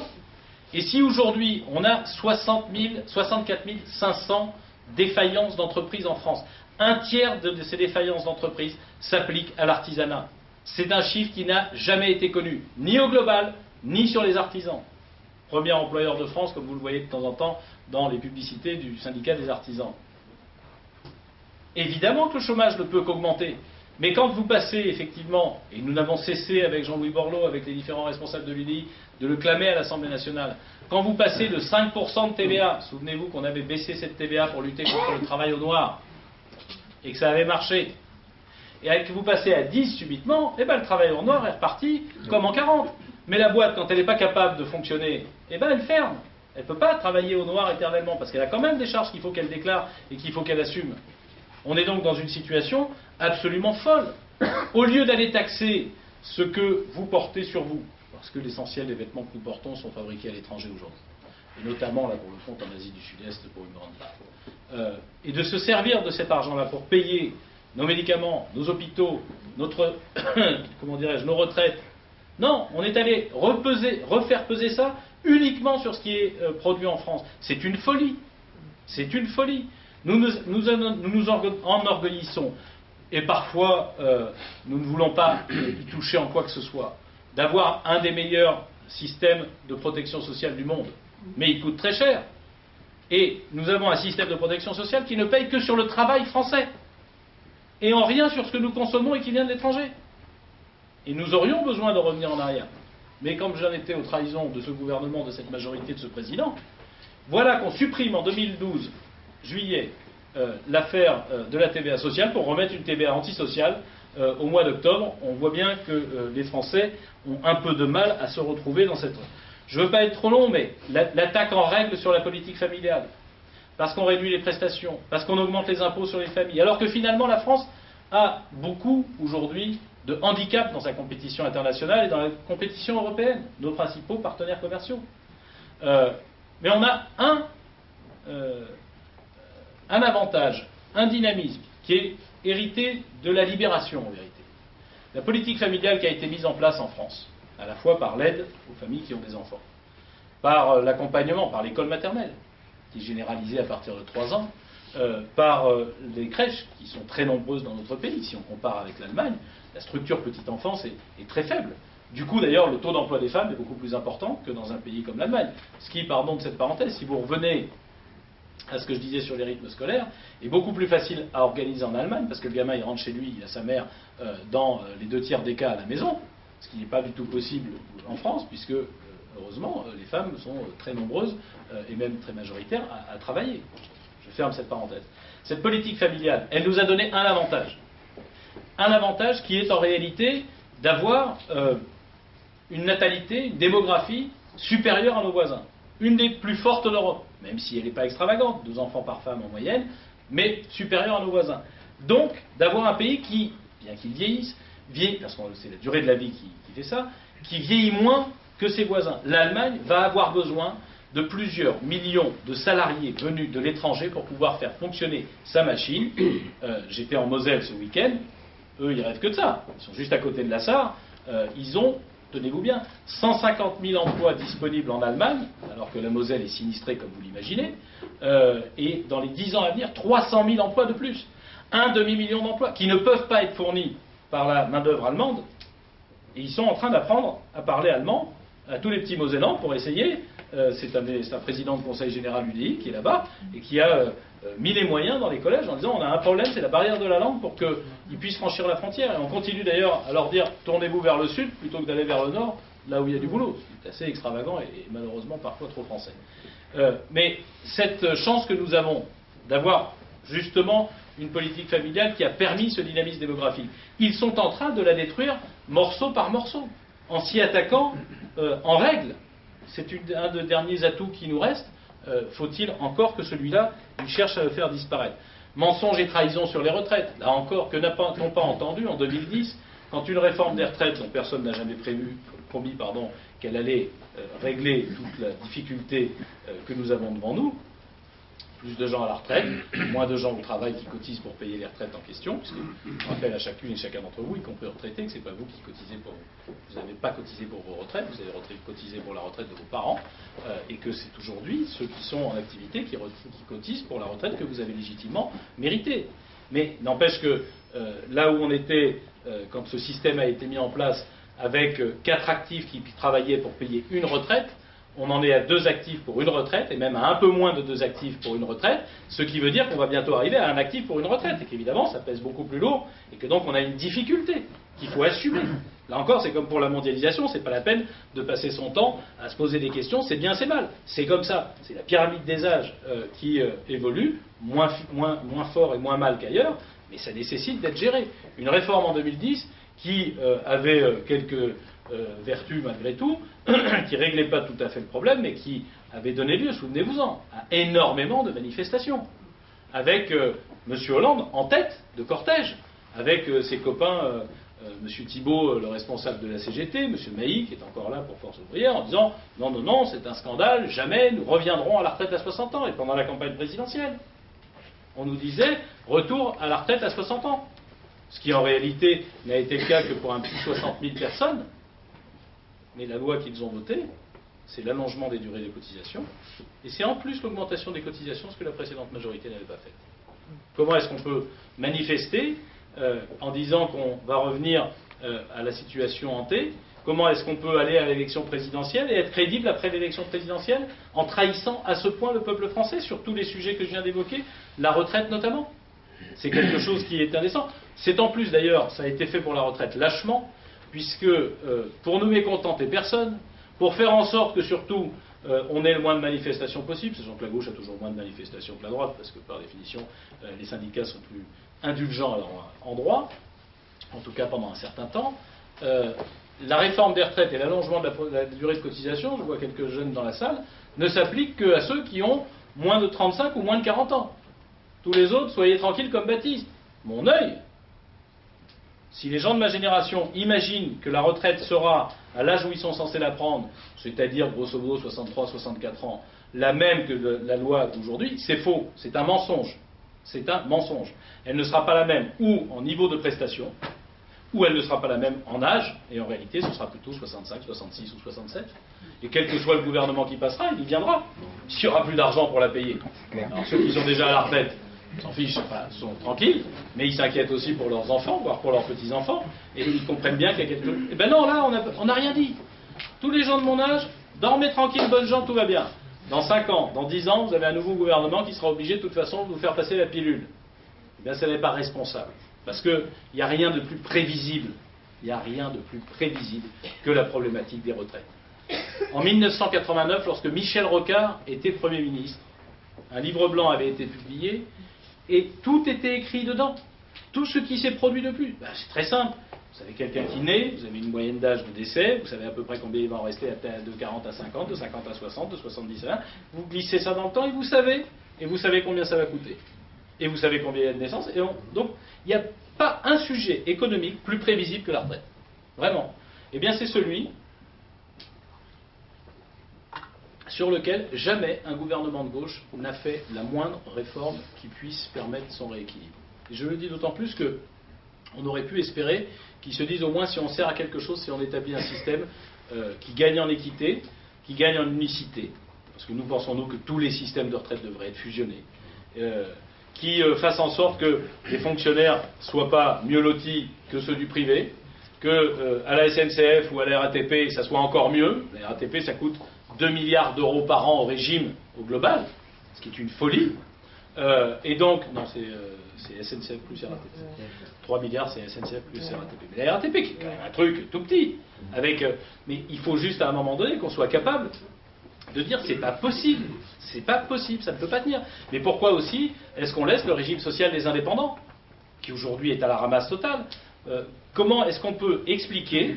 Et si aujourd'hui, on a 64 500 défaillances d'entreprises en France, un tiers de ces défaillances d'entreprises s'appliquent à l'artisanat. C'est un chiffre qui n'a jamais été connu, ni au global, ni sur les artisans. Premier employeur de France, comme vous le voyez de temps en temps dans les publicités du syndicat des artisans. Évidemment que le chômage ne peut qu'augmenter. Mais quand vous passez effectivement, et nous n'avons cessé avec Jean-Louis Borloo, avec les différents responsables de l'UDI, de le clamer à l'Assemblée nationale, quand vous passez de 5% de TVA, souvenez-vous qu'on avait baissé cette TVA pour lutter contre le travail au noir, et que ça avait marché, et que vous passez à 10 subitement, eh ben le travail au noir est reparti comme en 40. Mais la boîte, quand elle n'est pas capable de fonctionner, eh ben elle ferme. Elle ne peut pas travailler au noir éternellement, parce qu'elle a quand même des charges qu'il faut qu'elle déclare et qu'il faut qu'elle assume. On est donc dans une situation absolument folle. Au lieu d'aller taxer ce que vous portez sur vous, parce que l'essentiel des vêtements que nous portons sont fabriqués à l'étranger aujourd'hui. Et notamment, là, pour le compte, en Asie du Sud-Est, pour une grande part. Et de se servir de cet argent-là pour payer nos médicaments, nos hôpitaux, notre, comment dirais-je, nos retraites. Non, on est allé refaire peser ça uniquement sur ce qui est produit en France. C'est une folie. C'est une folie. Nous nous enorgueillissons, et parfois nous ne voulons pas y toucher en quoi que ce soit, d'avoir un des meilleurs systèmes de protection sociale du monde. Mais il coûte très cher. Et nous avons un système de protection sociale qui ne paye que sur le travail français, et en rien sur ce que nous consommons et qui vient de l'étranger. Et nous aurions besoin de revenir en arrière. Mais comme j'en étais aux trahisons de ce gouvernement, de cette majorité, de ce président, voilà qu'on supprime en 2012, juillet, l'affaire de la TVA sociale pour remettre une TVA antisociale au mois d'octobre. On voit bien que les Français ont un peu de mal à se retrouver dans cette... Je ne veux pas être trop long, mais l'attaque en règle sur la politique familiale, parce qu'on réduit les prestations, parce qu'on augmente les impôts sur les familles, alors que finalement la France a beaucoup aujourd'hui de handicap dans sa compétition internationale et dans la compétition européenne, nos principaux partenaires commerciaux. Mais on a un avantage, un dynamisme qui est hérité de la libération en vérité. La politique familiale qui a été mise en place en France, à la fois par l'aide aux familles qui ont des enfants, par l'accompagnement, par l'école maternelle, qui est généralisée à partir de 3 ans, par les crèches, qui sont très nombreuses dans notre pays. Si on compare avec l'Allemagne, la structure petite enfance est très faible. Du coup, d'ailleurs, le taux d'emploi des femmes est beaucoup plus important que dans un pays comme l'Allemagne. Ce qui, pardon de cette parenthèse, si vous revenez à ce que je disais sur les rythmes scolaires, est beaucoup plus facile à organiser en Allemagne, parce que le gamin, il rentre chez lui, il a sa mère dans les 2/3 des cas à la maison, ce qui n'est pas du tout possible en France, puisque, heureusement, les femmes sont très nombreuses, et même très majoritaires, à travailler. Je ferme cette parenthèse. Cette politique familiale, elle nous a donné un avantage. Un avantage qui est en réalité d'avoir une natalité, une démographie supérieure à nos voisins. Une des plus fortes d'Europe, même si elle n'est pas extravagante, 2 enfants par femme en moyenne, mais supérieure à nos voisins. Donc, d'avoir un pays qui, bien qu'il vieillisse, parce que c'est la durée de la vie qui fait ça, qui vieillit moins que ses voisins. L'Allemagne va avoir besoin de plusieurs millions de salariés venus de l'étranger pour pouvoir faire fonctionner sa machine. J'étais en Moselle ce week-end, eux ils rêvent que de ça, ils sont juste à côté de la Sarre, ils ont, tenez-vous bien, 150 000 emplois disponibles en Allemagne, alors que la Moselle est sinistrée comme vous l'imaginez, et dans les 10 ans à venir, 300 000 emplois de plus, un demi-million d'emplois qui ne peuvent pas être fournis par la main-d'œuvre allemande, et ils sont en train d'apprendre à parler allemand à tous les petits Mosellans pour essayer. C'est un président de conseil général UDI qui est là-bas et qui a mis les moyens dans les collèges en disant on a un problème, c'est la barrière de la langue pour qu'ils puissent franchir la frontière. Et on continue d'ailleurs à leur dire tournez-vous vers le sud plutôt que d'aller vers le nord, là où il y a du boulot. C'est assez extravagant et malheureusement parfois trop français. Mais cette chance que nous avons d'avoir justement une politique familiale qui a permis ce dynamisme démographique, ils sont en train de la détruire morceau par morceau, en s'y attaquant en règle. C'est un des derniers atouts qui nous reste. Faut-il encore que celui-là, il cherche à le faire disparaître. Mensonge et trahison sur les retraites. Là encore, que n'a-t-on pas entendu en 2010, quand une réforme des retraites dont personne n'a jamais promis qu'elle allait régler toute la difficulté que nous avons devant nous, plus de gens à la retraite, moins de gens au travail qui cotisent pour payer les retraites en question, puisque je rappelle à chacune et chacun d'entre vous, y compris retraités, que ce n'est pas vous qui cotisez vous n'avez pas cotisé pour vos retraites, vous avez cotisé pour la retraite de vos parents, et que c'est aujourd'hui ceux qui sont en activité qui cotisent pour la retraite que vous avez légitimement méritée. Mais n'empêche que là où on était, quand ce système a été mis en place, avec 4 actifs qui travaillaient pour payer une retraite, on en est à 2 actifs pour une retraite, et même à un peu moins de 2 actifs pour une retraite, ce qui veut dire qu'on va bientôt arriver à un actif pour une retraite, et qu'évidemment ça pèse beaucoup plus lourd, et que donc on a une difficulté qu'il faut assumer. Là encore, c'est comme pour la mondialisation, c'est pas la peine de passer son temps à se poser des questions, c'est bien, c'est mal. C'est comme ça, c'est la pyramide des âges qui évolue, moins fort et moins mal qu'ailleurs, mais ça nécessite d'être géré. Une réforme en 2010 qui avait quelques vertus malgré tout, qui ne réglait pas tout à fait le problème, mais qui avait donné lieu, souvenez-vous-en, à énormément de manifestations, avec M. Hollande en tête de cortège, avec ses copains M. Thibault, le responsable de la CGT, M. Mailly, qui est encore là pour Force ouvrière, en disant « Non, non, non, c'est un scandale, jamais nous reviendrons à la retraite à 60 ans ». Et pendant la campagne présidentielle, on nous disait « Retour à la retraite à 60 ans ». Ce qui en réalité n'a été le cas que pour un petit 60 000 personnes. Mais la loi qu'ils ont votée, c'est l'allongement des durées des cotisations, et c'est en plus l'augmentation des cotisations, ce que la précédente majorité n'avait pas fait. Comment est-ce qu'on peut manifester en disant qu'on va revenir à la situation hantée? Comment est-ce qu'on peut aller à l'élection présidentielle et être crédible après l'élection présidentielle en trahissant à ce point le peuple français sur tous les sujets que je viens d'évoquer, la retraite notamment? C'est quelque chose qui est indécent. C'est en plus d'ailleurs, ça a été fait pour la retraite lâchement, puisque pour ne mécontenter personne, pour faire en sorte que surtout on ait le moins de manifestations possible, sachant que la gauche a toujours moins de manifestations que la droite, parce que par définition les syndicats sont plus indulgents à leur endroit, en tout cas pendant un certain temps, la réforme des retraites et l'allongement de la durée de cotisation, je vois quelques jeunes dans la salle, ne s'appliquent qu'à ceux qui ont moins de 35 ou moins de 40 ans. Tous les autres, soyez tranquilles comme Baptiste. Mon œil. Si les gens de ma génération imaginent que la retraite sera, à l'âge où ils sont censés la prendre, c'est-à-dire grosso modo 63-64 ans, la même que la loi d'aujourd'hui, c'est faux, c'est un mensonge. C'est un mensonge. Elle ne sera pas la même ou en niveau de prestation, ou elle ne sera pas la même en âge, et en réalité ce sera plutôt 65, 66 ou 67. Et quel que soit le gouvernement qui passera, il y viendra. S'il n'y aura plus d'argent pour la payer. Alors ceux qui sont déjà à la retraite, s'en fichent, enfin, sont tranquilles, mais ils s'inquiètent aussi pour leurs enfants, voire pour leurs petits-enfants, et ils comprennent bien qu'il y a quelque chose. Eh ben non, là, on n'a rien dit. Tous les gens de mon âge, dormez tranquille, bonnes gens, tout va bien. Dans 5 ans, dans 10 ans, vous avez un nouveau gouvernement qui sera obligé de toute façon de vous faire passer la pilule. Eh bien, ça n'est pas responsable. Parce qu'il n'y a rien de plus prévisible, il n'y a rien de plus prévisible que la problématique des retraites. En 1989, lorsque Michel Rocard était Premier ministre, un livre blanc avait été publié, et tout était écrit dedans. Tout ce qui s'est produit depuis. Ben, c'est très simple. Vous savez quelqu'un qui naît, vous avez une moyenne d'âge de décès, vous savez à peu près combien il va en rester de 40 à 50, de 50 à 60, de 70 à 1. Vous glissez ça dans le temps et vous savez combien ça va coûter. Et vous savez combien il y a de naissances. Donc, il n'y a pas un sujet économique plus prévisible que la retraite. Vraiment. Eh bien, c'est celui sur lequel jamais un gouvernement de gauche n'a fait la moindre réforme qui puisse permettre son rééquilibre. Et je le dis d'autant plus que on aurait pu espérer qu'ils se disent au moins si on sert à quelque chose, si on établit un système qui gagne en équité, qui gagne en unicité, parce que nous pensons nous que tous les systèmes de retraite devraient être fusionnés, qui fasse en sorte que les fonctionnaires ne soient pas mieux lotis que ceux du privé, que à la SNCF ou à la RATP ça soit encore mieux. La RATP ça coûte 2 milliards d'euros par an au régime au global, ce qui est une folie. Et donc, non, c'est SNCF plus RATP. 3 milliards, c'est SNCF plus RATP. Mais la RATP, qui est quand même un truc tout petit, mais il faut juste à un moment donné qu'on soit capable de dire c'est pas possible, ça ne peut pas tenir. Mais pourquoi aussi est-ce qu'on laisse le régime social des indépendants, qui aujourd'hui est à la ramasse totale? Comment est-ce qu'on peut expliquer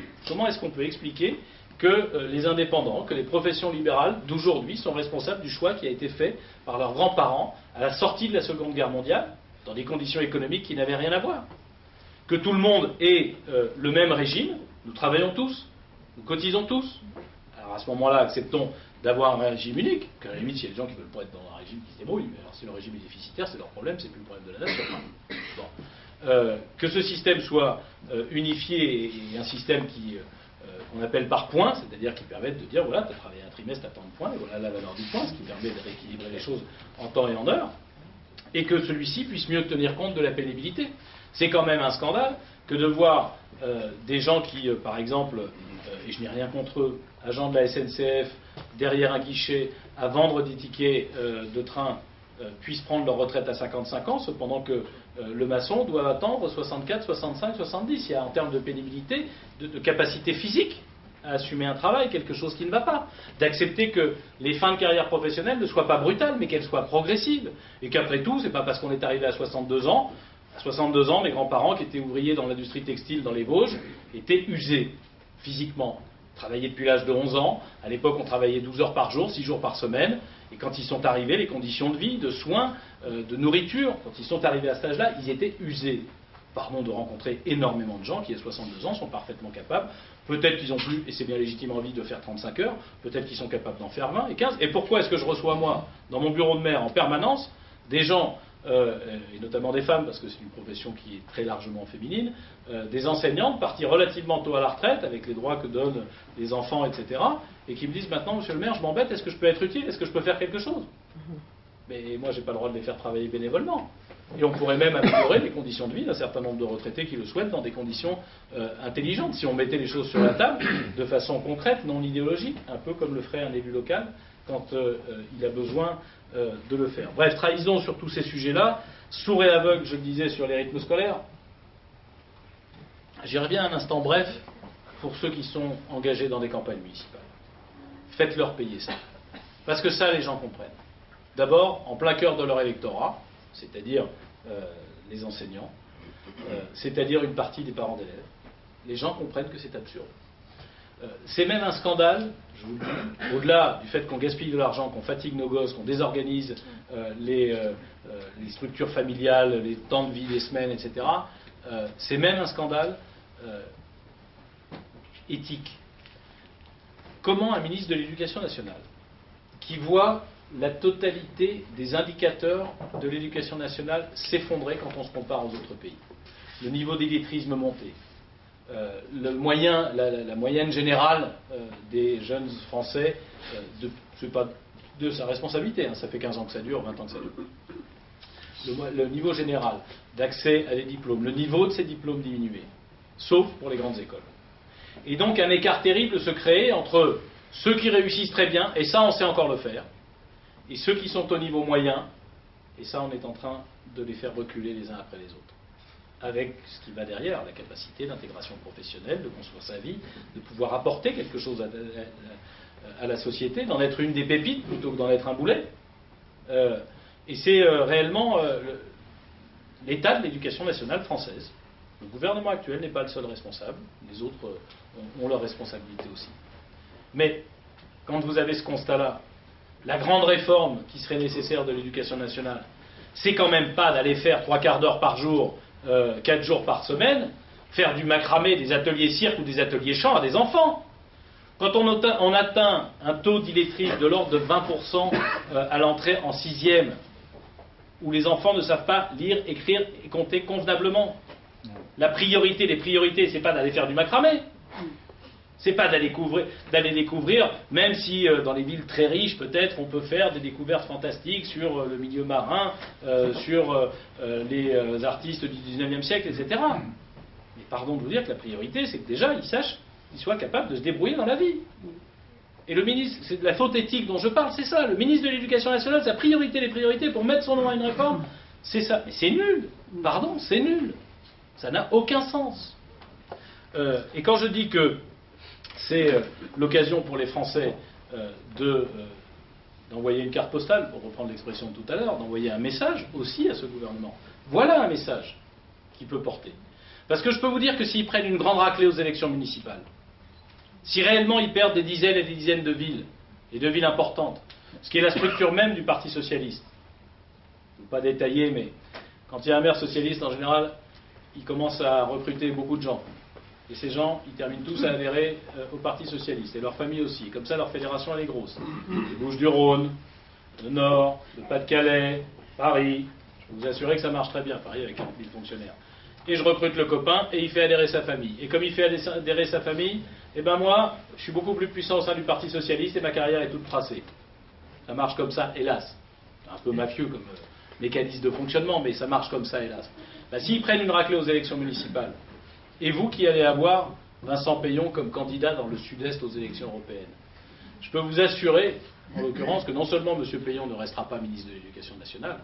que les indépendants, que les professions libérales d'aujourd'hui sont responsables du choix qui a été fait par leurs grands-parents à la sortie de la Seconde Guerre mondiale, dans des conditions économiques qui n'avaient rien à voir? Que tout le monde ait le même régime, nous travaillons tous, nous cotisons tous. Alors à ce moment-là, acceptons d'avoir un régime unique, qu'à la limite, s'il y a des gens qui ne veulent pas être dans un régime qui se débrouille, mais alors si le régime est déficitaire, c'est leur problème, c'est plus le problème de la nation. Bon. Que ce système soit unifié et un système qu'on appelle par points, c'est-à-dire qui permette de dire, voilà, tu as travaillé un trimestre à tant de points, et voilà la valeur du point, ce qui permet de rééquilibrer les choses en temps et en heure, et que celui-ci puisse mieux tenir compte de la pénibilité. C'est quand même un scandale que de voir des gens qui, par exemple, et je n'ai rien contre eux, agents de la SNCF, derrière un guichet, à vendre des tickets de train, puissent prendre leur retraite à 55 ans, cependant que le maçon doit attendre 64, 65, 70. Il y a en termes de pénibilité, de capacité physique à assumer un travail, quelque chose qui ne va pas. D'accepter que les fins de carrière professionnelle ne soient pas brutales, mais qu'elles soient progressives. Et qu'après tout, c'est pas parce qu'on est arrivé à 62 ans. À 62 ans, mes grands-parents, qui étaient ouvriers dans l'industrie textile dans les Vosges, étaient usés physiquement. Travaillaient depuis l'âge de 11 ans. À l'époque, on travaillait 12 heures par jour, 6 jours par semaine. Et quand ils sont arrivés, les conditions de vie, de soins, de nourriture, quand ils sont arrivés à cet âge-là, ils étaient usés. pardon, de rencontrer énormément de gens qui, à 62 ans, sont parfaitement capables. Peut-être qu'ils ont plus, et c'est bien légitime, envie de faire 35 heures. Peut-être qu'ils sont capables d'en faire 20 et 15. Et pourquoi est-ce que je reçois, moi, dans mon bureau de maire, en permanence, des gens, et notamment des femmes, parce que c'est une profession qui est très largement féminine, des enseignantes parties relativement tôt à la retraite, avec les droits que donnent les enfants, etc., et qui me disent maintenant, monsieur le maire, je m'embête, est-ce que je peux être utile? Est-ce que je peux faire quelque chose? Mais moi, j'ai pas le droit de les faire travailler bénévolement. Et on pourrait même améliorer les conditions de vie d'un certain nombre de retraités qui le souhaitent dans des conditions intelligentes. Si on mettait les choses sur la table de façon concrète, non idéologique, un peu comme le ferait un élu local quand il a besoin de le faire. Bref, trahison sur tous ces sujets-là, sourd et aveugle, je le disais, sur les rythmes scolaires. J'y reviens un instant bref pour ceux qui sont engagés dans des campagnes municipales. Faites-leur payer ça. Parce que ça, les gens comprennent. D'abord, en plein cœur de leur électorat, c'est-à-dire les enseignants, c'est-à-dire une partie des parents d'élèves, les gens comprennent que c'est absurde. C'est même un scandale, je vous le dis, au-delà du fait qu'on gaspille de l'argent, qu'on fatigue nos gosses, qu'on désorganise les structures familiales, les temps de vie des semaines, etc. C'est même un scandale éthique. Comment un ministre de l'Éducation nationale, qui voit la totalité des indicateurs de l'éducation nationale s'effondrer quand on se compare aux autres pays, le niveau d'illettrisme monter, la moyenne générale des jeunes Français, c'est pas de sa responsabilité, hein, ça fait 15 ans que ça dure, 20 ans que ça dure. Le niveau général d'accès à des diplômes, le niveau de ces diplômes diminuer, sauf pour les grandes écoles. Et donc un écart terrible se crée entre ceux qui réussissent très bien, et ça on sait encore le faire, et ceux qui sont au niveau moyen, et ça on est en train de les faire reculer les uns après les autres. Avec ce qui va derrière, la capacité d'intégration professionnelle, de construire sa vie, de pouvoir apporter quelque chose à la société, d'en être une des pépites plutôt que d'en être un boulet. Et c'est réellement l'état de l'éducation nationale française. Le gouvernement actuel n'est pas le seul responsable, les autres ont leur responsabilité aussi. Mais quand vous avez ce constat-là, la grande réforme qui serait nécessaire de l'éducation nationale, c'est quand même pas d'aller faire 3/4 d'heure par jour, 4 jours par semaine, faire du macramé, des ateliers cirque ou des ateliers chant à des enfants. Quand on atteint un taux d'illettrisme de l'ordre de 20% à l'entrée en 6e, où les enfants ne savent pas lire, écrire et compter convenablement, la priorité des priorités, c'est pas d'aller faire du macramé. C'est pas d'aller découvrir, même si dans les villes très riches, peut-être, on peut faire des découvertes fantastiques sur le milieu marin, sur les artistes du 19e siècle, etc. Mais pardon de vous dire que la priorité, c'est que déjà, ils soient capables de se débrouiller dans la vie. Et le ministre, c'est de la faute éthique dont je parle, c'est ça. Le ministre de l'Éducation nationale, sa priorité, les priorités pour mettre son nom à une réforme, c'est ça. Mais c'est nul. Pardon, c'est nul. Ça n'a aucun sens. Et quand je dis que c'est l'occasion pour les Français d'envoyer une carte postale, pour reprendre l'expression de tout à l'heure, d'envoyer un message aussi à ce gouvernement. Voilà un message qu'il peut porter. Parce que je peux vous dire que s'ils prennent une grande raclée aux élections municipales, si réellement ils perdent des dizaines et des dizaines de villes, et de villes importantes, ce qui est la structure même du Parti socialiste, je ne vais pas détailler, mais quand il y a un maire socialiste, en général, il commence à recruter beaucoup de gens. Et ces gens, ils terminent tous à adhérer au Parti socialiste, et leur famille aussi. Comme ça, leur fédération, elle est grosse. Les Bouches-du-Rhône, le Nord, le Pas-de-Calais, Paris. Je peux vous assurer que ça marche très bien, Paris, avec 40 000 fonctionnaires. Et je recrute le copain, et il fait adhérer sa famille. Et comme il fait adhérer sa famille, eh ben moi, je suis beaucoup plus puissant au sein du Parti socialiste, et ma carrière est toute tracée. Ça marche comme ça, hélas. Un peu mafieux comme mécanisme de fonctionnement, mais ça marche comme ça, hélas. Ben, s'ils prennent une raclée aux élections municipales, et vous qui allez avoir Vincent Peillon comme candidat dans le Sud-Est aux élections européennes, je peux vous assurer, en l'occurrence, que non seulement M. Peillon ne restera pas ministre de l'Éducation nationale,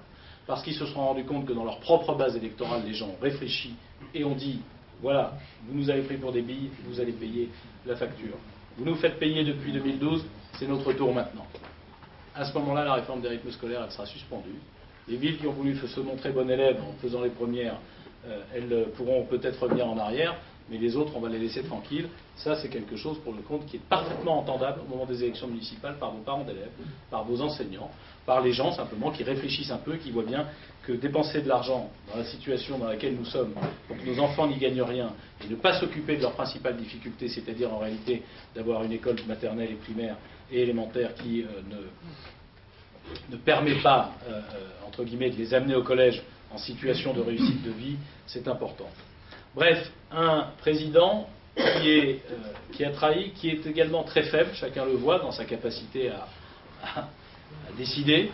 parce qu'ils se seront rendus compte que dans leur propre base électorale, les gens ont réfléchi et ont dit, voilà, vous nous avez pris pour des billes, vous allez payer la facture. Vous nous faites payer depuis 2012, c'est notre tour maintenant. À ce moment-là, la réforme des rythmes scolaires, elle sera suspendue. Les villes qui ont voulu se montrer bonnes élèves en faisant les premières, elles pourront peut-être revenir en arrière, mais les autres, on va les laisser tranquilles. Ça, c'est quelque chose, pour le compte, qui est parfaitement entendable au moment des élections municipales par vos parents d'élèves, par vos enseignants, par les gens simplement qui réfléchissent un peu, qui voient bien que dépenser de l'argent dans la situation dans laquelle nous sommes, pour que nos enfants n'y gagnent rien, et ne pas s'occuper de leur principale difficulté, c'est-à-dire en réalité d'avoir une école maternelle et primaire et élémentaire qui ne permet pas, entre guillemets, de les amener au collège en situation de réussite de vie, c'est important. Bref, un président qui a trahi, qui est également très faible, chacun le voit dans sa capacité à décider,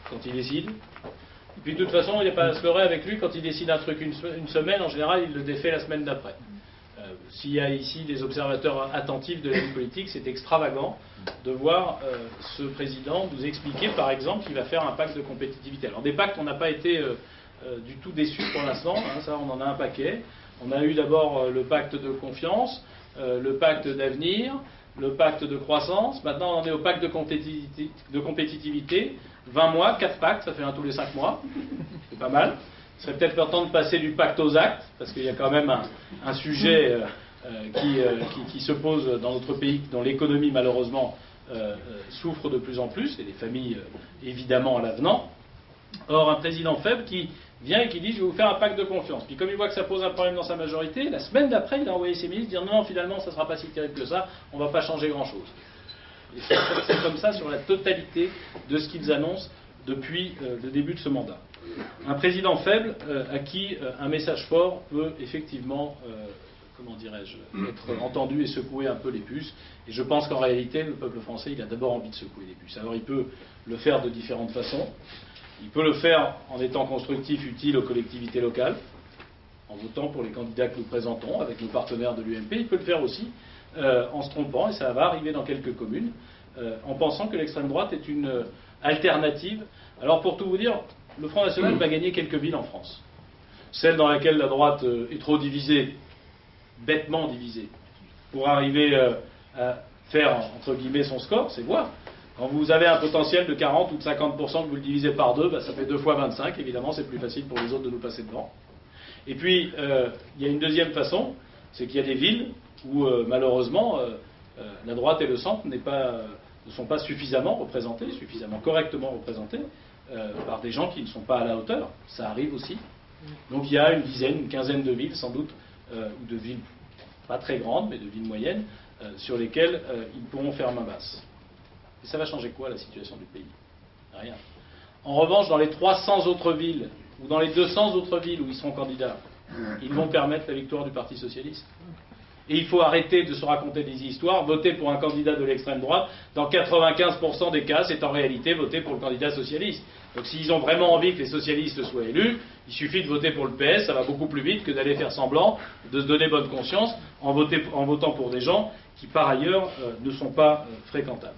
quand il décide. Et puis de toute façon, il n'y a pas à se leurrer avec lui, quand il décide un truc une semaine, en général, il le défait la semaine d'après. S'il y a ici des observateurs attentifs de la vie politique, c'est extravagant de voir ce président nous expliquer, par exemple, qu'il va faire un pacte de compétitivité. Alors des pactes, on n'a pas été du tout déçus pour l'instant, hein, ça on en a un paquet. On a eu d'abord le pacte de confiance, le pacte d'avenir, le pacte de croissance. Maintenant, on en est au pacte de compétitivité. 20 mois, 4 pactes, ça fait un tous les 5 mois. C'est pas mal. Il serait peut-être temps de passer du pacte aux actes, parce qu'il y a quand même un sujet qui se pose dans notre pays, dont l'économie, malheureusement, souffre de plus en plus, et les familles, évidemment, à l'avenant. Or, un président faible qui vient et qui dit « je vais vous faire un pacte de confiance ». Puis comme il voit que ça pose un problème dans sa majorité, la semaine d'après, il a envoyé ses ministres dire « non, finalement, ça ne sera pas si terrible que ça, on ne va pas changer grand-chose ». Et c'est comme ça sur la totalité de ce qu'ils annoncent depuis le début de ce mandat. Un président faible à qui un message fort peut effectivement, comment dirais-je, être entendu et secouer un peu les puces. Et je pense qu'en réalité, le peuple français, il a d'abord envie de secouer les puces. Alors il peut le faire de différentes façons. Il peut le faire en étant constructif, utile aux collectivités locales, en votant pour les candidats que nous présentons avec nos partenaires de l'UMP. Il peut le faire aussi en se trompant, et ça va arriver dans quelques communes, en pensant que l'extrême droite est une alternative. Alors pour tout vous dire, le Front National va gagner quelques villes en France. Celle dans laquelle la droite est trop divisée, bêtement divisée, pour arriver à faire, entre guillemets, son score, c'est voir. Quand vous avez un potentiel de 40 ou de 50% que vous le divisez par 2, bah, ça fait 2 fois 25, évidemment c'est plus facile pour les autres de nous passer devant. Et puis, il y a une deuxième façon, c'est qu'il y a des villes où malheureusement la droite et le centre ne sont pas suffisamment représentés, suffisamment correctement représentés par des gens qui ne sont pas à la hauteur. Ça arrive aussi. Donc il y a une dizaine, une quinzaine de villes sans doute, ou de villes pas très grandes, mais de villes moyennes, sur lesquelles ils pourront faire main basse. Et ça va changer quoi la situation du pays? Rien. En revanche, dans les 300 autres villes, ou dans les 200 autres villes où ils seront candidats, ils vont permettre la victoire du Parti Socialiste. Et il faut arrêter de se raconter des histoires. Voter pour un candidat de l'extrême droite, dans 95% des cas, c'est en réalité voter pour le candidat socialiste. Donc s'ils ont vraiment envie que les socialistes soient élus, il suffit de voter pour le PS, ça va beaucoup plus vite que d'aller faire semblant, de se donner bonne conscience en votant pour des gens qui par ailleurs ne sont pas fréquentables.